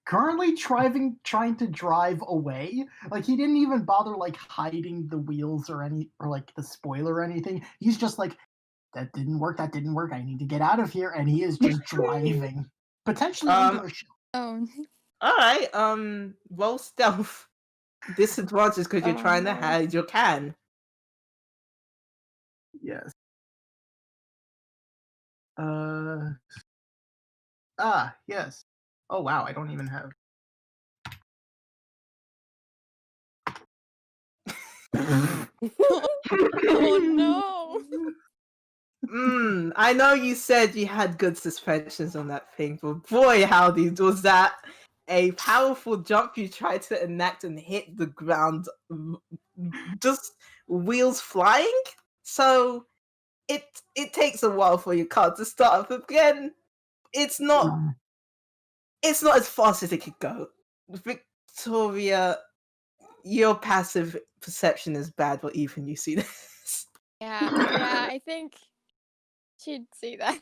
Currently trying to drive away. Like he didn't even bother like hiding the wheels or like the spoiler or anything. He's just like, that didn't work. I need to get out of here, and he is just driving, potentially into a shell. Oh. All right. Roll stealth. Disadvantage because you're Oh, trying to no. hide your can. Yes. Yes. Oh wow, I don't even have. Oh no. I know you said you had good suspensions on that thing, but boy, howdy, was that a powerful jump you tried to enact and hit the ground, just wheels flying. So it takes a while for your car to start up again. It's not as fast as it could go. Victoria, your passive perception is bad, but even you see this. Yeah, I think she'd see that.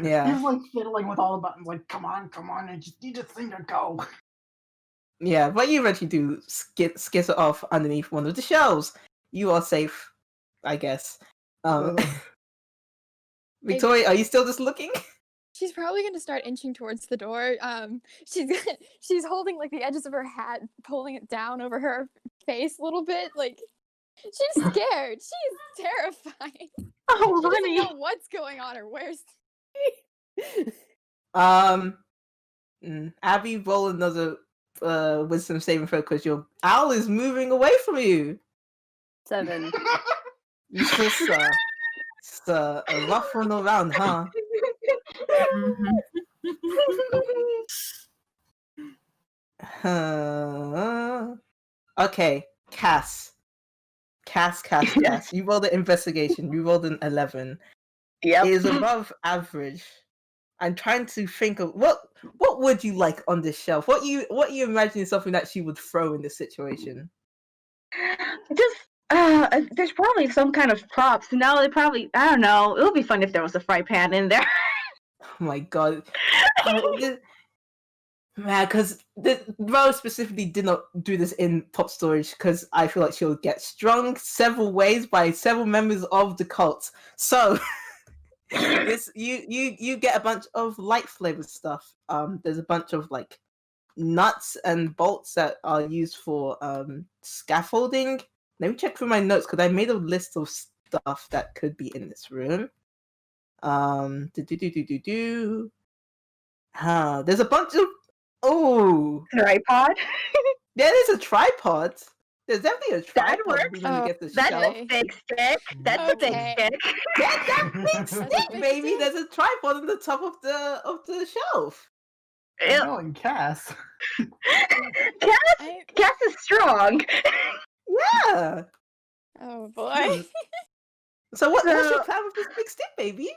Yeah. He's like fiddling with all the buttons, like, come on, I just need this thing to go. Yeah, but you eventually do skitter off underneath one of the shelves. You are safe, I guess. Victoria, are you still just looking? she's probably gonna start inching towards the door. She's holding like the edges of her hat, pulling it down over her face a little bit. Like she's scared. She's terrified. Oh, She doesn't honey. know what's going on or where's. Abby, roll another wisdom saving throw because your owl is moving away from you. 7. It's just a rough one around, huh? Okay, Cass. You rolled an investigation. You rolled an 11. Yep. It is above average. I'm trying to think of what would you like on this shelf? What you imagine something that she would throw in this situation? Just there's probably some kind of props. No, they probably, I don't know. It would be fun if there was a fry pan in there. Oh my god. Man, because Rose specifically did not do this in pop storage because I feel like she'll get strung several ways by several members of the cult. So this you get a bunch of light flavored stuff. There's a bunch of like nuts and bolts that are used for scaffolding. Let me check through my notes because I made a list of stuff that could be in this room. There's a bunch of Tripod. There is a tripod. There's definitely a That tripod works. when you get the That's shelf. a big stick. That's Okay. a big stick. Get that big That's a stick, big baby. stick. There's a tripod on the top of the shelf. Ew. Knowing Cass. Cass is strong. Yeah. Oh boy. So what's your So- plan with this big stick, baby?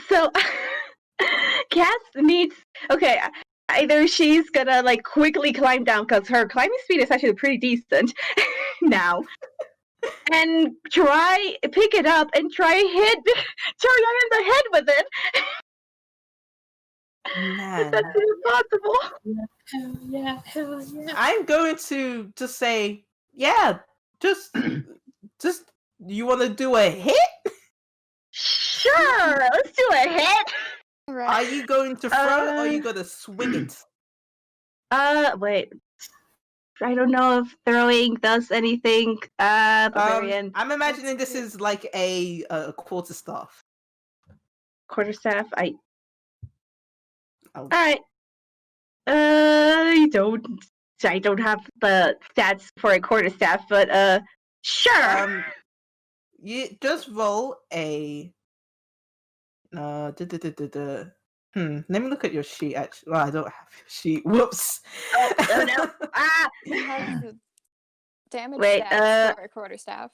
So Cass needs, okay, either she's gonna like quickly climb down because her climbing speed is actually pretty decent now, and try pick it up and try hit Chorion in the head with it. Man. That's impossible. Hell yeah. I'm going to just say, yeah, just you want to do a hit? Sure, let's do a hit. Are Right. you going to throw it or are you going to swing it? Wait. I don't know if throwing does anything. Barbarian. I'm imagining this is like a quarterstaff. Quarterstaff. Oh. All right. I don't have the stats for a quarterstaff, but sure. You just roll a. Let me look at your sheet. Actually, well, I don't have your sheet. Whoops. Oh no! Ah. It has the damage Wait, stats for a quarterstaff.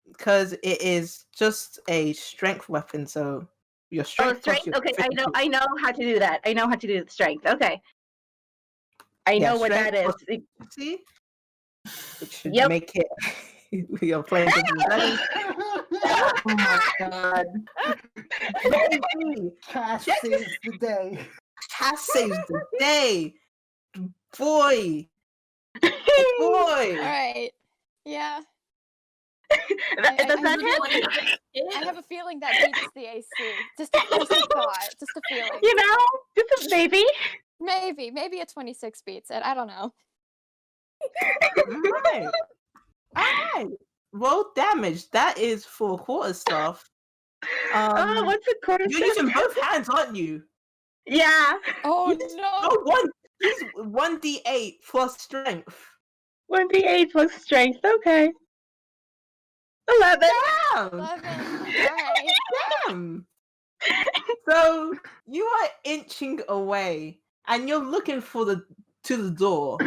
Because it is just a strength weapon, so your strength. plus Strength. your Okay, efficiency- I know how to do that. I know how to do the strength. Okay. I know what that is. strength plus efficiency, which should Yep. make it. We are playing Dungeons and Dragons. Oh my god. Baby, Cass Yes. saves the day. Cass saves the day. Boy. Boy. All right. Yeah. Does that hit? I have a feeling that beats the AC. Just a thought. Just a feeling. You know, just a baby. Maybe a 26 beats it. I don't know. Alright. Alright. Roll damage. That is for quarterstaff. What's a quarterstaff? You're using both hands, aren't you? Yeah. Oh Use- no! Use 1d8 plus strength. 1d8 plus strength. Okay. 11. Damn! 11. Alright. Damn! So you are inching away, and you're looking to the door.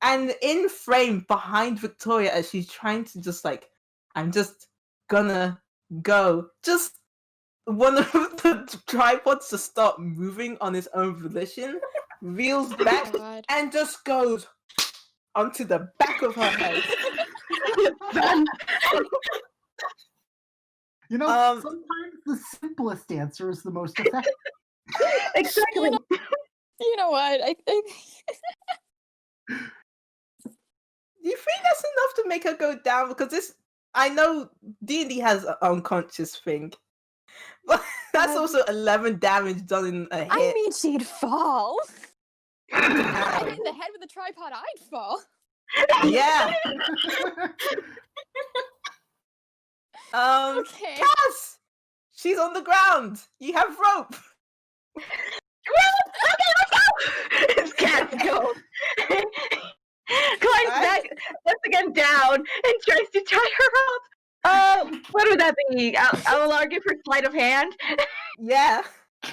And in frame behind Victoria, as she's trying to just like, I'm just gonna go. Just one of the tripods to start moving on its own volition, reels Oh back, god. and just goes onto the back of her head. You know, sometimes the simplest answer is the most effective. Exactly. You know what? I think Do you think that's enough to make her go down? Because I know D&D has an unconscious thing, but that's also 11 damage done in a hit. I mean, she'd fall. I Damn. hit in the head with a tripod, I'd fall. Yeah. Okay. Cass! She's on the ground. You have rope. Okay, let's go! It's Cat goes. Climbs back once again down and tries to tie her up. What would that be? I will argue for sleight of hand. Yeah.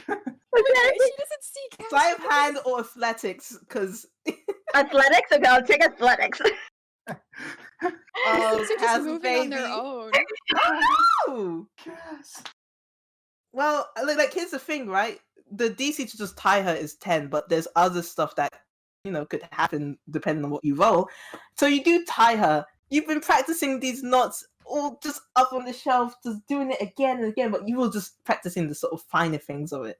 Wait, she doesn't see Cass. Sleight of hand or athletics, because Athletics? Okay, I'll take athletics. oh, Since they're Cass, just moving on their baby. own. Oh! Yes. Well, like here's the thing, right? The DC to just tie her is 10, but there's other stuff that could happen depending on what you roll. So you do tie her. You've been practicing these knots all just up on the shelf, just doing it again and again, but you were just practicing the sort of finer things of it.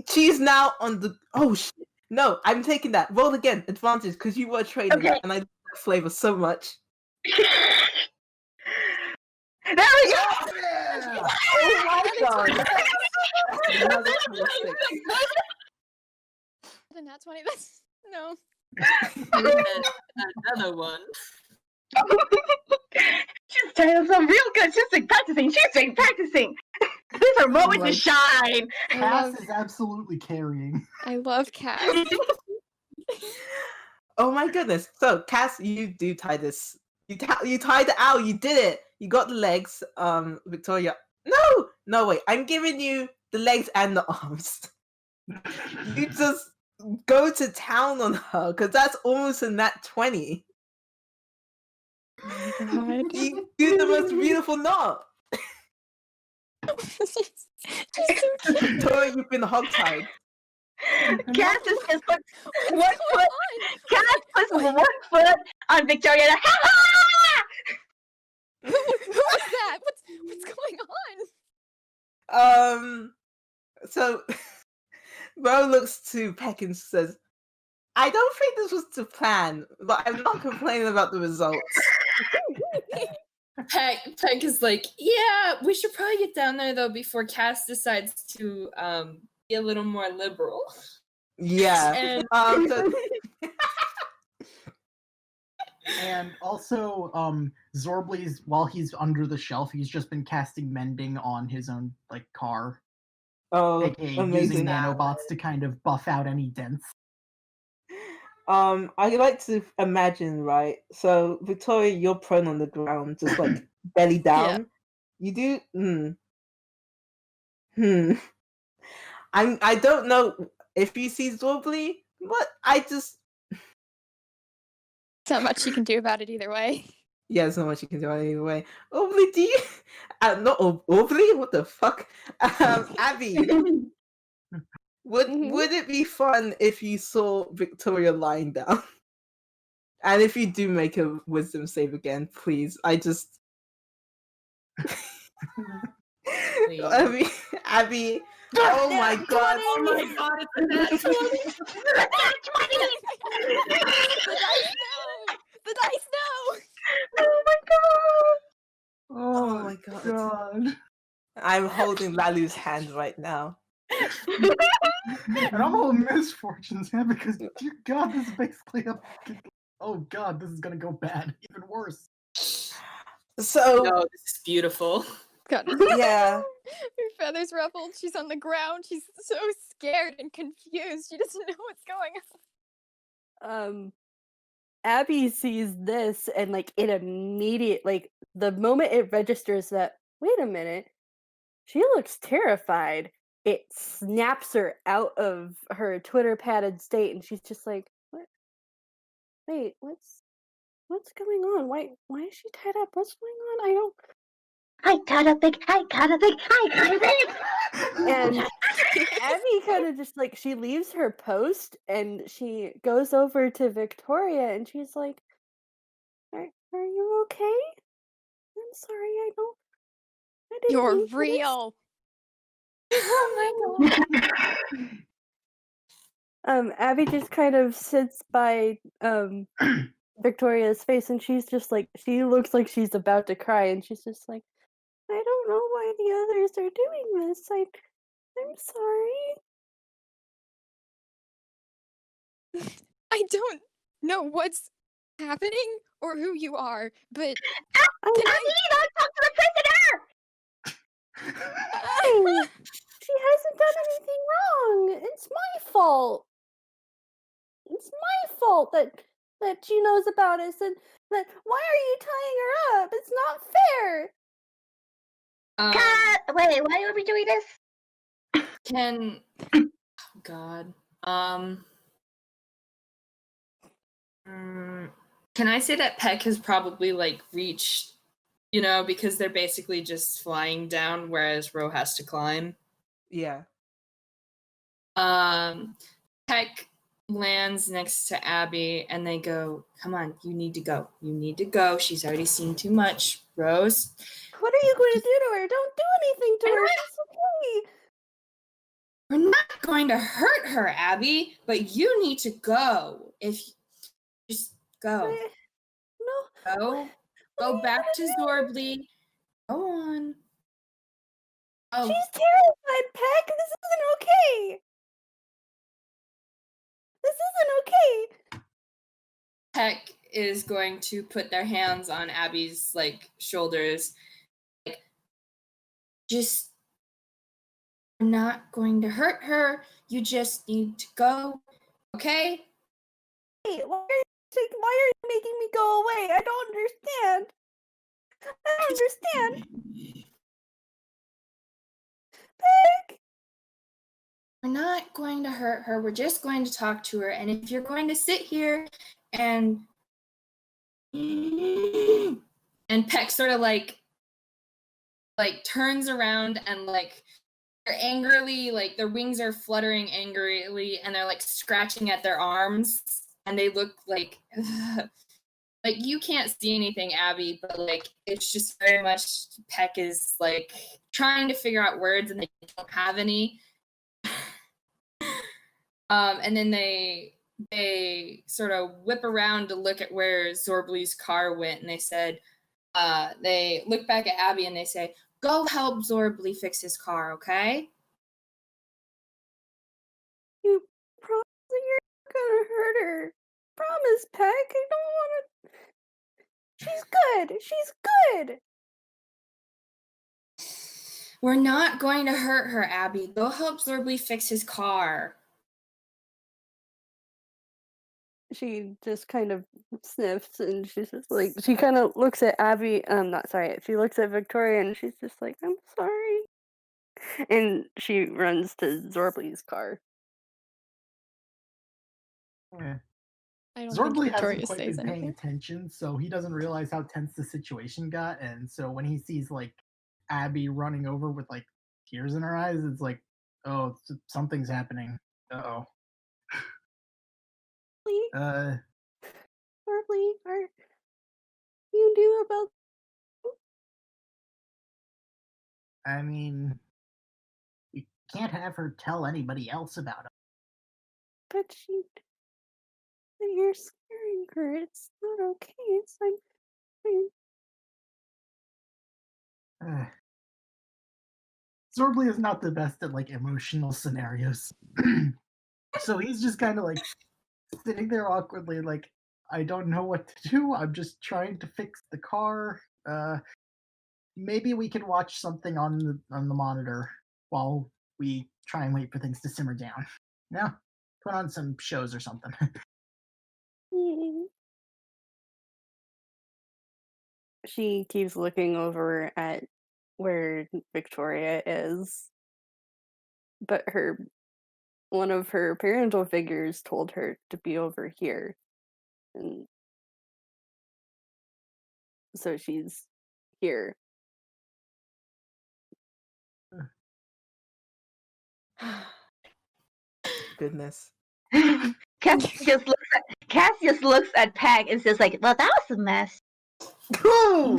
She's now on the. Oh shit! No, I'm taking that. Roll again, advantage, because you were training, Okay. and I love that flavor so much. There we go! Yeah. Oh my god! Another 26. And that's 20. That's no. Another one. She's doing some real good. She's like practicing. These are moments my to shine. Cass is absolutely carrying. I love Cass. Oh my goodness! So, Cass, you do tie this. You tied the owl. You did it. You got the legs. Victoria. No, wait. I'm giving you the legs and the arms. You just go to town on her because that's almost a nat 20. Oh my god. You do the most beautiful knot. She's so cute. Victoria, you've been hogtied. Cass is just put one What's foot. going on? Cass puts one foot on Victoria. Who was that? What's going on? So Ro looks to Peck and says, I don't think this was the plan, but I'm not complaining about the results. Peck is like, yeah, we should probably get down there though before Cass decides to be a little more liberal. Yeah. And And also, Xorblee's, while he's under the shelf, he's just been casting mending on his own car, aka using amazing. nanobots to kind of buff out any dents. I like to imagine, right? So Victoria, you're prone on the ground, just belly down. You do. I don't know if you see Xorblee, but I just. There's not much you can do about it either way. Yeah, there's not much you can do either way. Xorblee, do you? Not Xorblee. What the fuck? Abby. Would it be fun if you saw Victoria lying down? And if you do make a wisdom save again, please. I just. Abby. Oh my god. oh my god, it's a nat 20. The dice know! Oh my god! Oh my god. I'm holding Lalu's hand right now. And I'm all misfortunes, man, because dear God, this is basically a. Oh God, this is gonna go bad, even worse. So No, this is beautiful. God. yeah. Her feathers ruffled. She's on the ground. She's so scared and confused. She doesn't know what's going on. Abby sees this and it immediate the moment it registers that, wait a minute, she looks terrified, it snaps her out of her Twitter padded state and she's just like, what? Wait, what's going on? Why is she tied up? What's going on? I got a big. And Abby kind of just she leaves her post and she goes over to Victoria and she's like, Are you okay? I'm sorry, I didn't You're mean for this." real. Oh my god. Abby just kind of sits by Victoria's face, and she's just like, she looks like she's about to cry, and she's just like, I don't know why the others are doing this. I'm sorry. I don't know what's happening or who you are, but Abby, don't talk to the prisoner! She hasn't done anything wrong. It's my fault. It's my fault that she knows about us, and that why are you tying her up? It's not fair. Wait, why are we doing this? Can God. Can I say that PECK has probably like reached, because they're basically just flying down, whereas Ro has to climb. Yeah. PECK lands next to Abby, and they go, "Come on, you need to go. You need to go. She's already seen too much, Rose." What are you going to do to her? Don't do anything to her. It's okay. We're not going to hurt her, Abby, but you need to go. Just go. No. Go back to Xorblee. Go on. Oh. She's terrified, PECK. This isn't okay. This isn't okay. PECK is going to put their hands on Abby's shoulders. Just, we're not going to hurt her. You just need to go, okay? Wait, why are you making me go away? I don't understand. PECK. We're not going to hurt her. We're just going to talk to her. And if you're going to sit here and PECK sort of turns around and they're angrily, their wings are fluttering angrily, and they're scratching at their arms, and they look like you can't see anything, Abby, but it's just very much PECK is trying to figure out words, and they don't have any. And then they sort of whip around to look at where Xorblee's car went, and they said, they look back at Abby and they say, "Go help Xorblee fix his car, okay?" You promise that you're not gonna hurt her. Promise, PECK. I don't want to. She's good. We're not going to hurt her, Abby. Go help Xorblee fix his car. She just kind of sniffs, and she's just she kind of looks at Abby. She looks at Victoria, and she's just like, I'm sorry. And she runs to Xorblee's car. Yeah. I don't Xorblee think Victoria hasn't quite says been paying anything. attention, so he doesn't realize how tense the situation got. And so when he sees Abby running over with tears in her eyes, it's oh, something's happening. Uh-oh. Xorblee, are you knew about? I mean, we can't have her tell anybody else about it. But you're scaring her. It's not okay. It's Xorblee is not the best at emotional scenarios. So he's just kind of sitting there awkwardly, I don't know what to do. I'm just trying to fix the car. Maybe we can watch something on the monitor while we try and wait for things to simmer down. Yeah, put on some shows or something. She keeps looking over at where Victoria is, but one of her parental figures told her to be over here, and so she's here. Goodness. Cass just looks at PECK and says well, that was a mess. Ooh!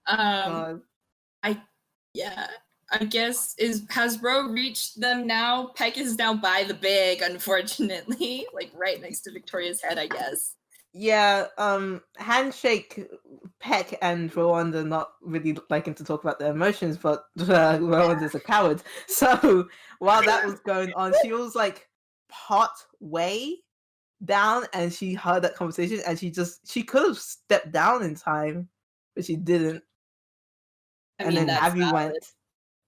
God. I guess has Ro reached them now? Peck is now by the bag, unfortunately, like right next to Victoria's head, I guess. Yeah, handshake. Peck and Rwanda not really liking to talk about their emotions, but Rwanda's a coward. So while that was going on, she was like part way down, and she heard that conversation, and she could have stepped down in time, but she didn't. I And mean, then that's Abby valid. went,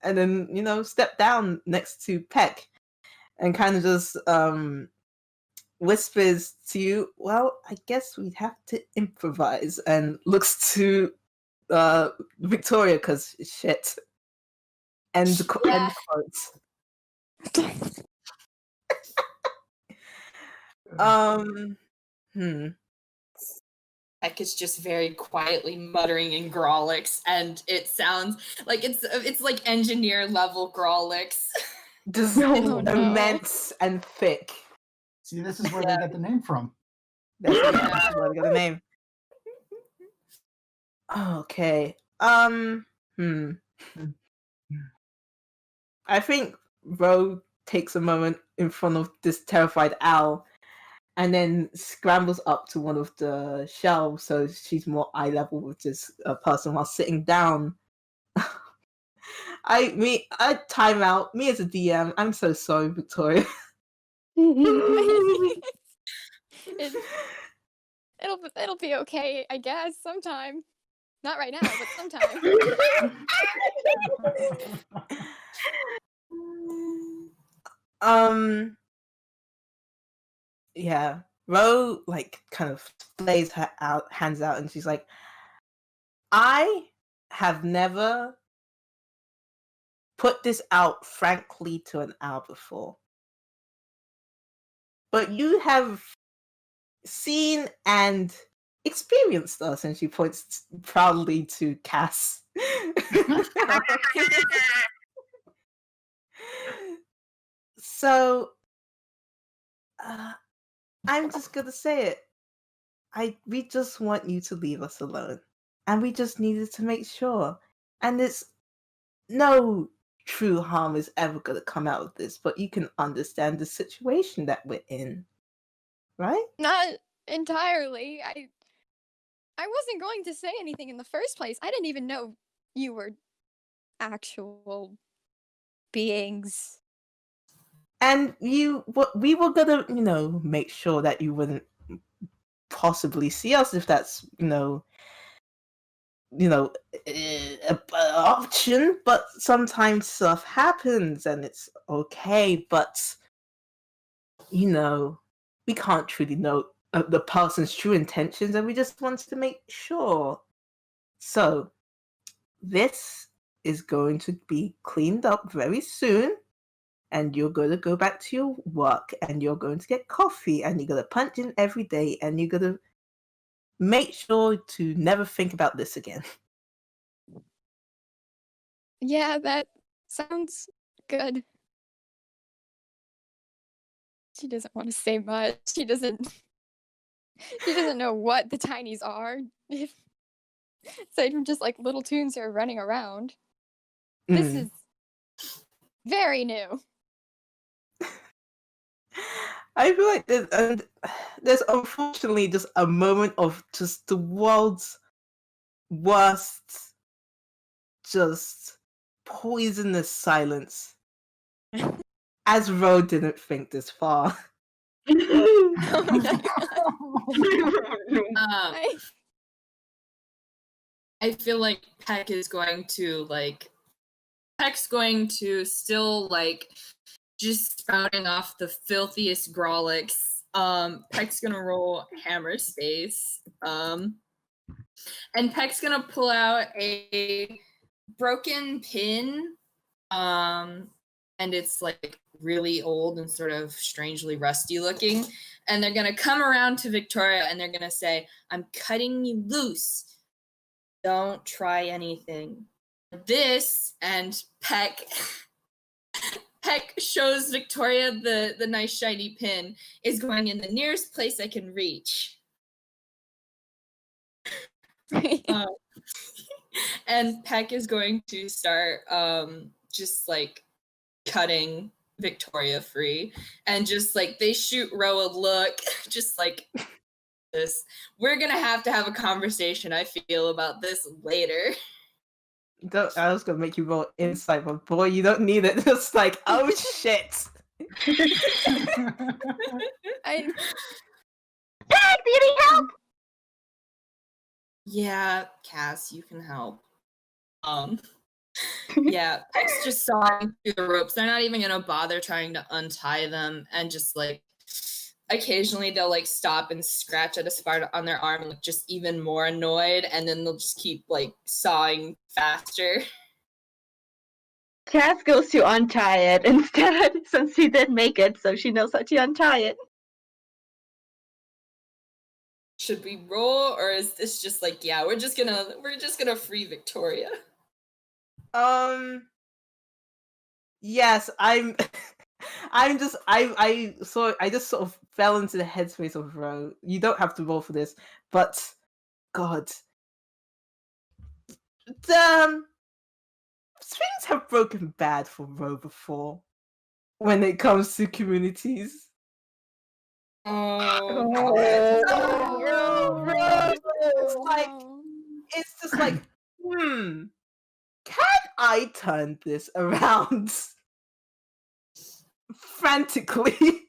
and then stepped down next to Peck, and kind of just whispers to you, well, I guess we'd have to improvise, and looks to Victoria because shit. End quote. Peck is just very quietly muttering in Growlix, and it sounds like it's like engineer level Growlix. Just immense and thick. See, this is where they get the name from. That's where they got the name. Okay. I think Ro takes a moment in front of this terrified owl, and then scrambles up to one of the shelves so she's more eye level with this person while sitting down. I time out. Me as a DM, I'm so sorry, Victoria. It'll be okay, I guess, sometime. Not right now, but sometime. Yeah. Ro like kind of lays her hands out, and she's like, I have never put this out frankly to an owl before. But you have seen and experienced us, and she points proudly to Cass. So I'm just gonna say it. We just want you to leave us alone. And we just needed to make sure. And it's no true harm is ever gonna come out of this, but you can understand the situation that we're in. Right? Not entirely. I wasn't going to say anything in the first place. I didn't even know you were actual beings. And we were gonna, make sure that you wouldn't possibly see us if that's, an option. But sometimes stuff happens and it's okay. But, we can't truly know the person's true intentions, and we just wanted to make sure. So, this is going to be cleaned up very soon. And you're going to go back to your work, and you're going to get coffee, and you're going to punch in every day, and you're going to make sure to never think about this again. Yeah, that sounds good. She doesn't want to say much. She doesn't know what the tinies are. Aside from just like little toons who are running around. This is very new. I feel like there's unfortunately just a moment of just the world's worst, just poisonous silence. As Ro didn't think this far. I feel like Peck's going to still just spouting off the filthiest Growlix. Peck's gonna roll hammer space. And Peck's gonna pull out a broken pin. And it's really old and sort of strangely rusty looking. And they're gonna come around to Victoria and they're gonna say, I'm cutting you loose. Don't try anything. This, and Peck shows Victoria the nice shiny pin, is going in the nearest place I can reach. And Peck is going to start just like cutting Victoria free, and just like they shoot Ro a look, just like this. We're gonna have a conversation, I feel, about this later. I was gonna make you roll insight, but boy, you don't need it. It's like, oh shit. I Peck, do you need help? Yeah, Cass, you can help. Yeah, Peck's just sawing through the ropes. They're not even gonna bother trying to untie them, and just like occasionally they'll like stop and scratch at a spot on their arm and look just even more annoyed, and then they'll just keep like sawing faster. Cass goes to untie it instead, since she did make it, so she knows how to untie it. Should we roll, or is this just like, yeah, we're just gonna free Victoria? Yes, I'm I just sort of fell into the headspace of Ro. You don't have to roll for this, but God. Things have broken bad for Ro before when it comes to communities. Oh, It's just like, can I turn this around? Frantically.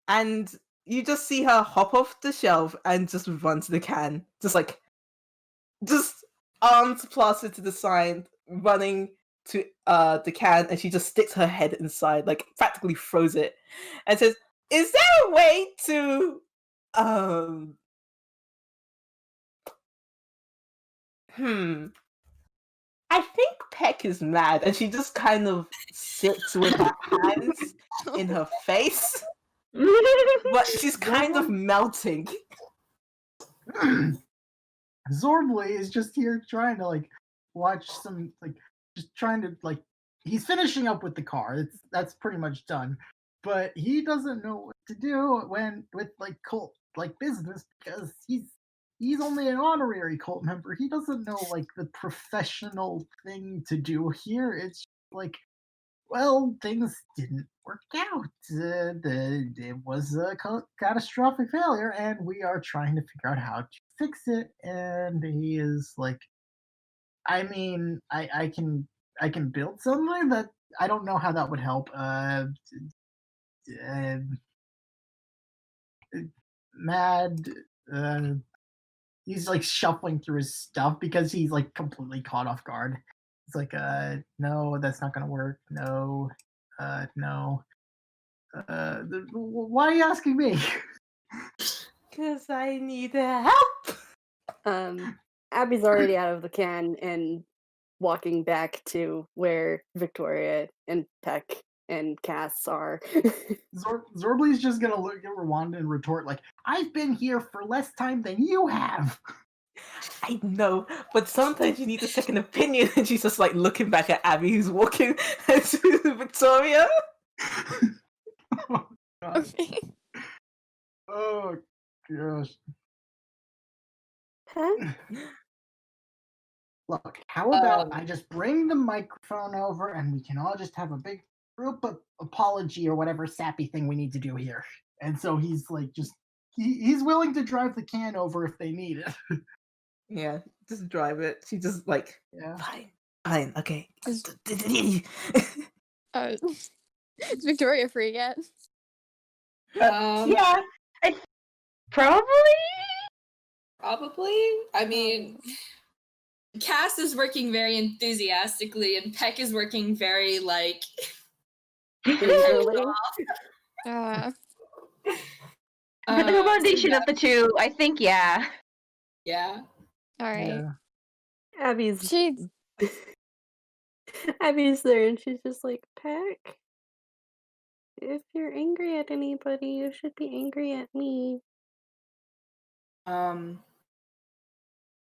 And you just see her hop off the shelf and just run to the can. Just arms plastered to the side, running to the can, and she just sticks her head inside, like practically froze it, and says, "Is there a way to I think Peck is mad," and she just kind of sits with her hands in her face, but she's kind of melting. Xorblee is just here trying to like watch some just trying to he's finishing up with the car. That's pretty much done, but he doesn't know what to do with cult business, because he's only an honorary cult member. He doesn't know the professional thing to do here. It's well, things didn't work out. It was a catastrophic failure, and we are trying to figure out how to fix it. And he is I mean, I can build something that I don't know how that would help. Mad. He's shuffling through his stuff because he's completely caught off guard. It's no, that's not gonna work. No, no. Why are you asking me? Because I need help. Abby's already out of the can and walking back to where Victoria and Peck and Cass are. Xorblee's just gonna look at Rwanda and retort I've been here for less time than you have. I know, but sometimes you need a second opinion. And she's just looking back at Abby, who's walking to Victoria. Oh, God. Oh gosh. Peck? Look, how about I just bring the microphone over and we can all just have a big group apology or whatever sappy thing we need to do here. And so he's he's willing to drive the can over if they need it. Yeah, just drive it. She just Yeah. fine, okay. Is Victoria free yet? Yeah, probably. I mean, Cass is working very enthusiastically, and Peck is working very With the recommendation of the two, I think, yeah. Yeah. All right. Yeah. Abby's She's Abby's there, and she's just Peck, if you're angry at anybody, you should be angry at me. I'm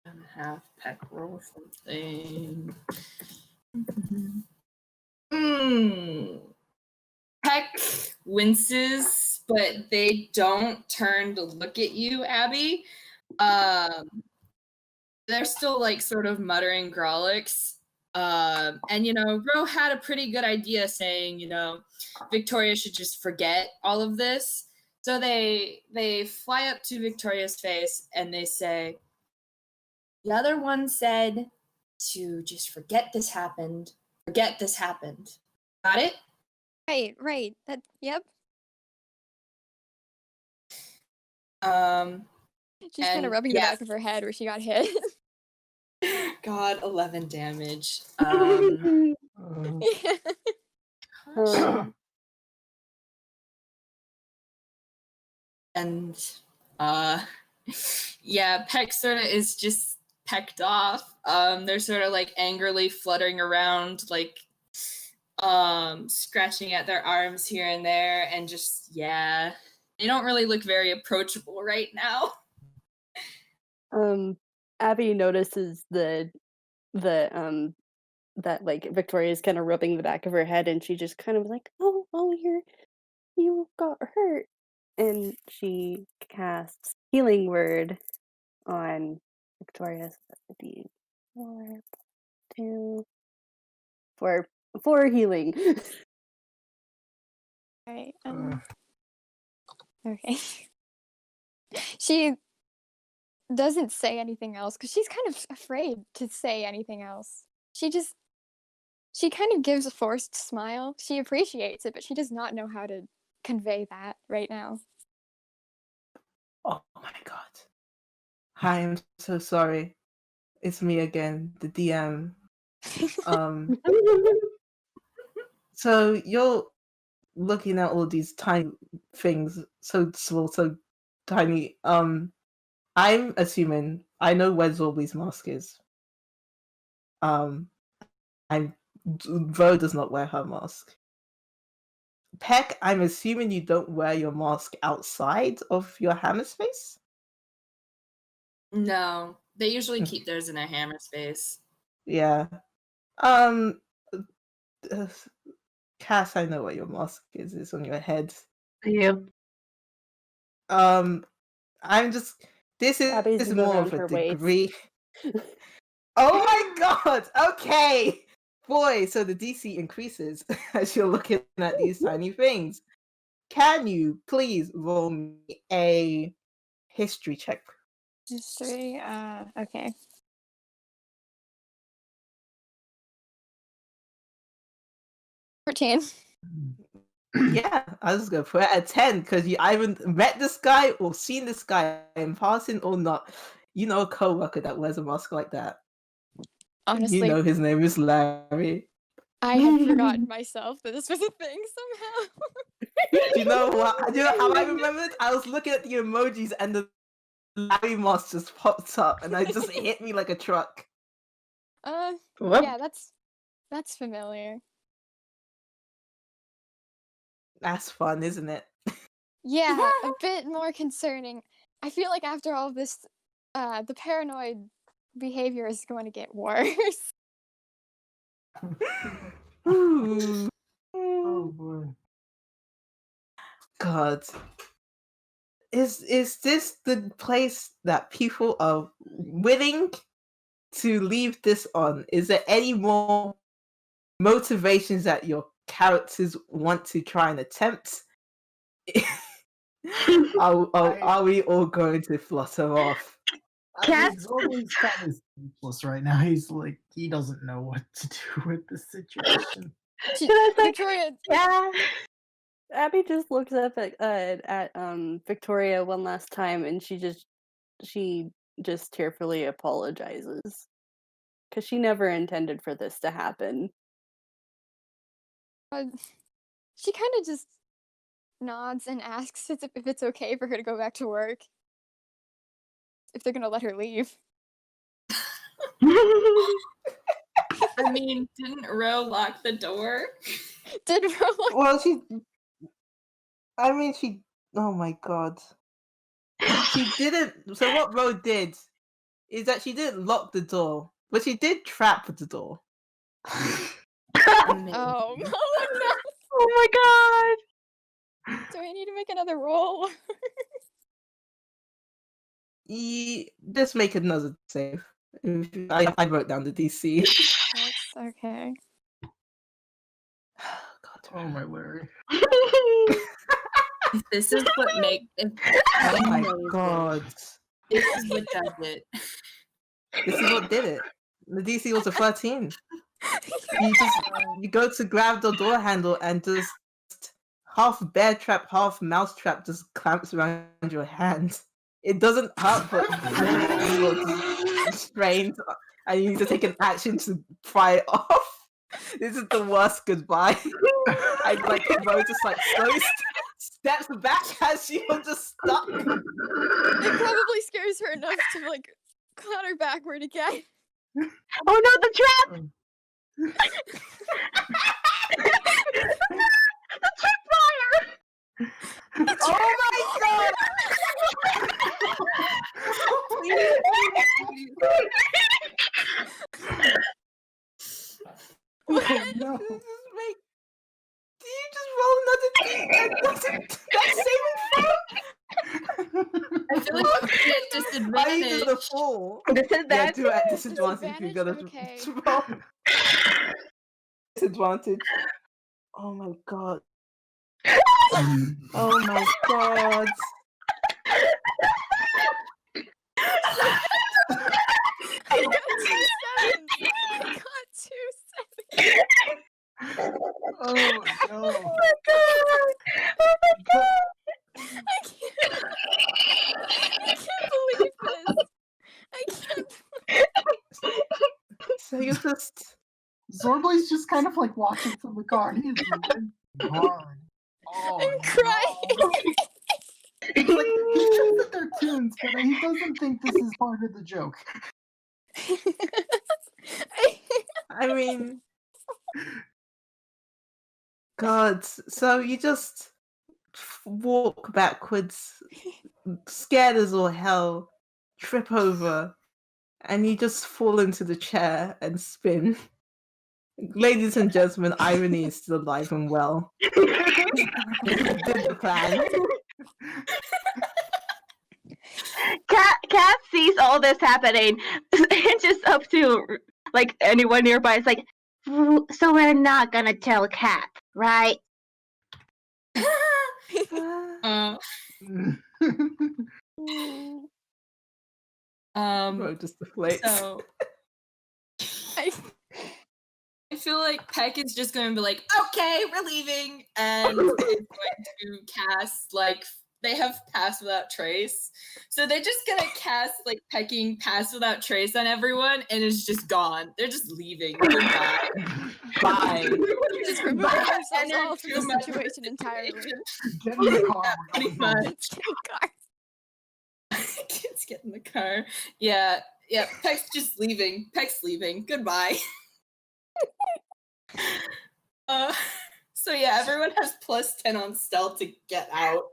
gonna have Peck roll something. Peck winces, but they don't turn to look at you, Abby. they're still like sort of muttering Grolix. And Ro had a pretty good idea saying, Victoria should just forget all of this. So they fly up to Victoria's face and they say, the other one said to just forget this happened. Forget this happened. Got it? Right. Yep. She's kind of rubbing the back of her head where she got hit. God, 11 damage. And PECK sort of is just pecked off. They're sort of like angrily fluttering around, like scratching at their arms here and there, and just they don't really look very approachable right now. Abby notices that like Victoria's kind of rubbing the back of her head, and she just kind of like, oh, you got hurt, and she casts Healing Word on Victoria's four healing. Right. Okay. She doesn't say anything else because she's kind of afraid to say anything else. She kind of gives a forced smile. She appreciates it, but she does not know how to convey that right now. Oh my god. Hi, I'm so sorry. It's me again, the DM. So you're looking at all these tiny things, so small, so tiny. I'm assuming I know where Xorblee's mask is. Vo does not wear her mask. PECK, I'm assuming you don't wear your mask outside of your hammer space? No, they usually keep theirs in a hammer space. Yeah. Cass, I know what your mask is. It's on your head. Yeah. I'm just. This is more of a degree. Oh my god! Okay! Boy, so the DC increases as you're looking at these tiny things. Can you please roll me a history check? History? Okay. $14. Yeah, I was gonna put it at 10 because you either met this guy or seen this guy in passing or not. You know a co-worker that wears a mask like that. Honestly, you know his name is Larry. I had forgotten myself that this was a thing somehow. You know what? You know how I remembered? I was looking at the emojis and the Larry mask just popped up and it just hit me like a truck. Yeah, that's familiar. That's fun, isn't it? Yeah, a bit more concerning. I feel like after all this, the paranoid behavior is going to get worse. Oh boy. God. Is this the place that people are willing to leave this on? Is there any more motivations that your characters want to try and attempt? Are we all going to flutter off? Xorblee's kind of speechless right now. He's like, he doesn't know what to do with the situation. Victoria, yeah. Abby just looks up at Victoria one last time, and she just tearfully apologizes because she never intended for this to happen. She kind of just nods and asks if it's okay for her to go back to work. If they're gonna let her leave. I mean, didn't Ro lock the door? Did Ro lock? Well, she. Oh my god. She didn't. So what Ro did is that she didn't lock the door, but she did trap the door. Oh no! Oh my god! Do I need to make another roll? Just make another save. I wrote down the DC. That's okay. God. Oh my Larry. This is what makes it. Oh my god. This is what does it. This is what did it. The DC was a 13. You go to grab the door handle and just half bear trap, half mouse trap just clamps around your hand. It doesn't hurt, but you look strained, and you need to take an action to pry it off. This is the worst goodbye. I like Ro just like slowly steps back as you're just stuck. It probably scares her enough to like clatter backward again. Oh no, the trap! The tripwire! Oh my god! What? No. Do you just roll another D? That's saving I feel like I'm at throw? Are you disadvantage. gonna fall? This is Yeah, that. do it at disadvantage if you're gonna Okay. roll. Disadvantage. Oh my god. Oh my god. I got 2 sevens. I got 2 sevens. Oh no. Oh my god! Oh my god! I can't believe this. I can't. So you just Xorblee's just kind of like watching from the car. He's really hard. Oh, I'm crying. He's like, he thinks that they're tunes, but he doesn't think this is part of the joke. I mean God, so you just walk backwards, scared as all hell, trip over, and you just fall into the chair and spin. Ladies and gentlemen, irony is still alive and well. Did the plan. Cat sees all this happening and just up to like anyone nearby. It's like, so we're not gonna tell Cat, right? Bro, just deflates. So I feel like Peck is just going to be like, okay, we're leaving, and is going to cast like they have Pass Without Trace, so they're just gonna cast like pecking Pass Without Trace on everyone, and it's just gone. They're just leaving. Goodbye. Bye. Just removing themselves all from the situation entirely. Get in the car. Pretty much. Let's get in the car. Kids get in the car. Yeah. Peck's just leaving. Peck's leaving. Goodbye. So yeah, everyone has +10 on stealth to get out.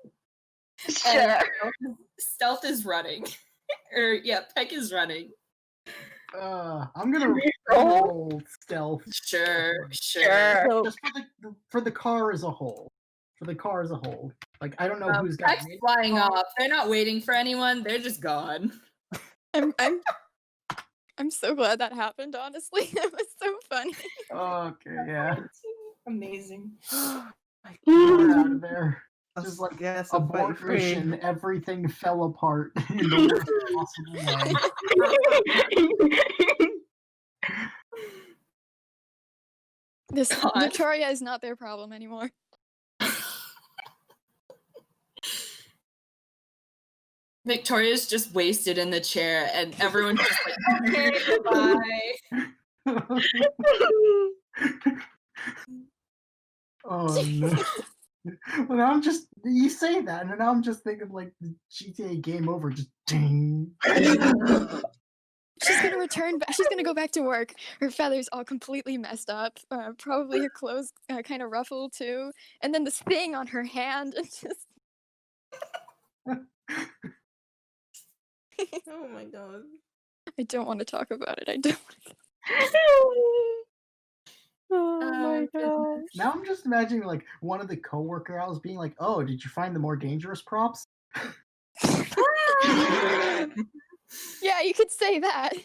Sure. And stealth is running. Or yeah, Peck is running. I'm gonna roll stealth. Sure. Sure. Just for the car as a whole. For the car as a whole. Like I don't know who's got Peck's flying off. They're not waiting for anyone. They're just gone. I'm so glad that happened, honestly. It was so funny. Okay, yeah. Amazing. We're out of there. Just Just like yes, abort mission, everything fell apart in the worst possible way. This God. Victoria is not their problem anymore. Victoria's just wasted in the chair, and everyone's just like, okay, goodbye. Oh no. Well, now I'm just you say that, and now I'm just thinking like the GTA game over, just ding. She's gonna return back. She's gonna go back to work. Her feathers all completely messed up. Probably her clothes kind of ruffled too. And then this thing on her hand. And just. Oh my god. I don't want to talk about it. I don't. Oh my god. Now I'm just imagining like one of the coworker owls being like, "Oh, did you find the more dangerous props?" Yeah, you could say that.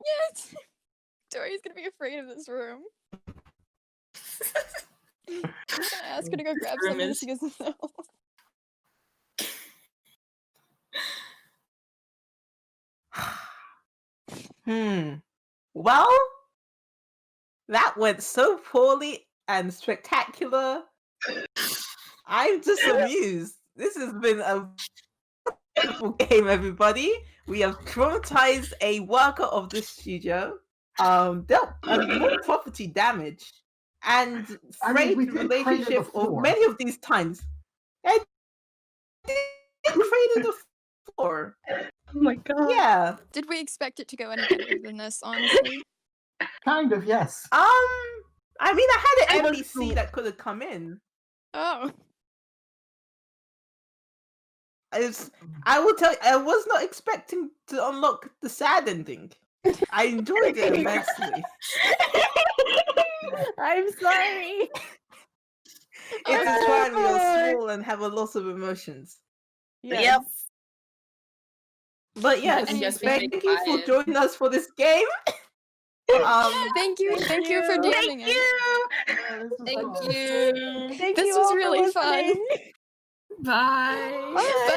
Yes. Tori's gonna be afraid of this room. I'm gonna ask her to go grab Room something is- she doesn't know. Well, that went so poorly and spectacular. I'm just amused. This has been a wonderful game, everybody. We have traumatized a worker of the studio, dealt more property damage, and I mean, we frayed the did crater the relationship of floor. many of these times. I did crater the floor. Oh my god. Yeah. Did we expect it to go any better than this, honestly? Kind of, yes. I mean, I had I an was NPC cool. that could have come in. Oh. I will tell you, I was not expecting to unlock the sad ending. I enjoyed it immensely. I'm sorry. It is fine, we are small and have a lot of emotions. Yep. But yes, And yes, we thank make you for quiet. joining us for this game. Thank you for DMing Thank it. you. Yeah, this was Thank fun. you. Thank This you was all for really fun. listening. Bye. Bye.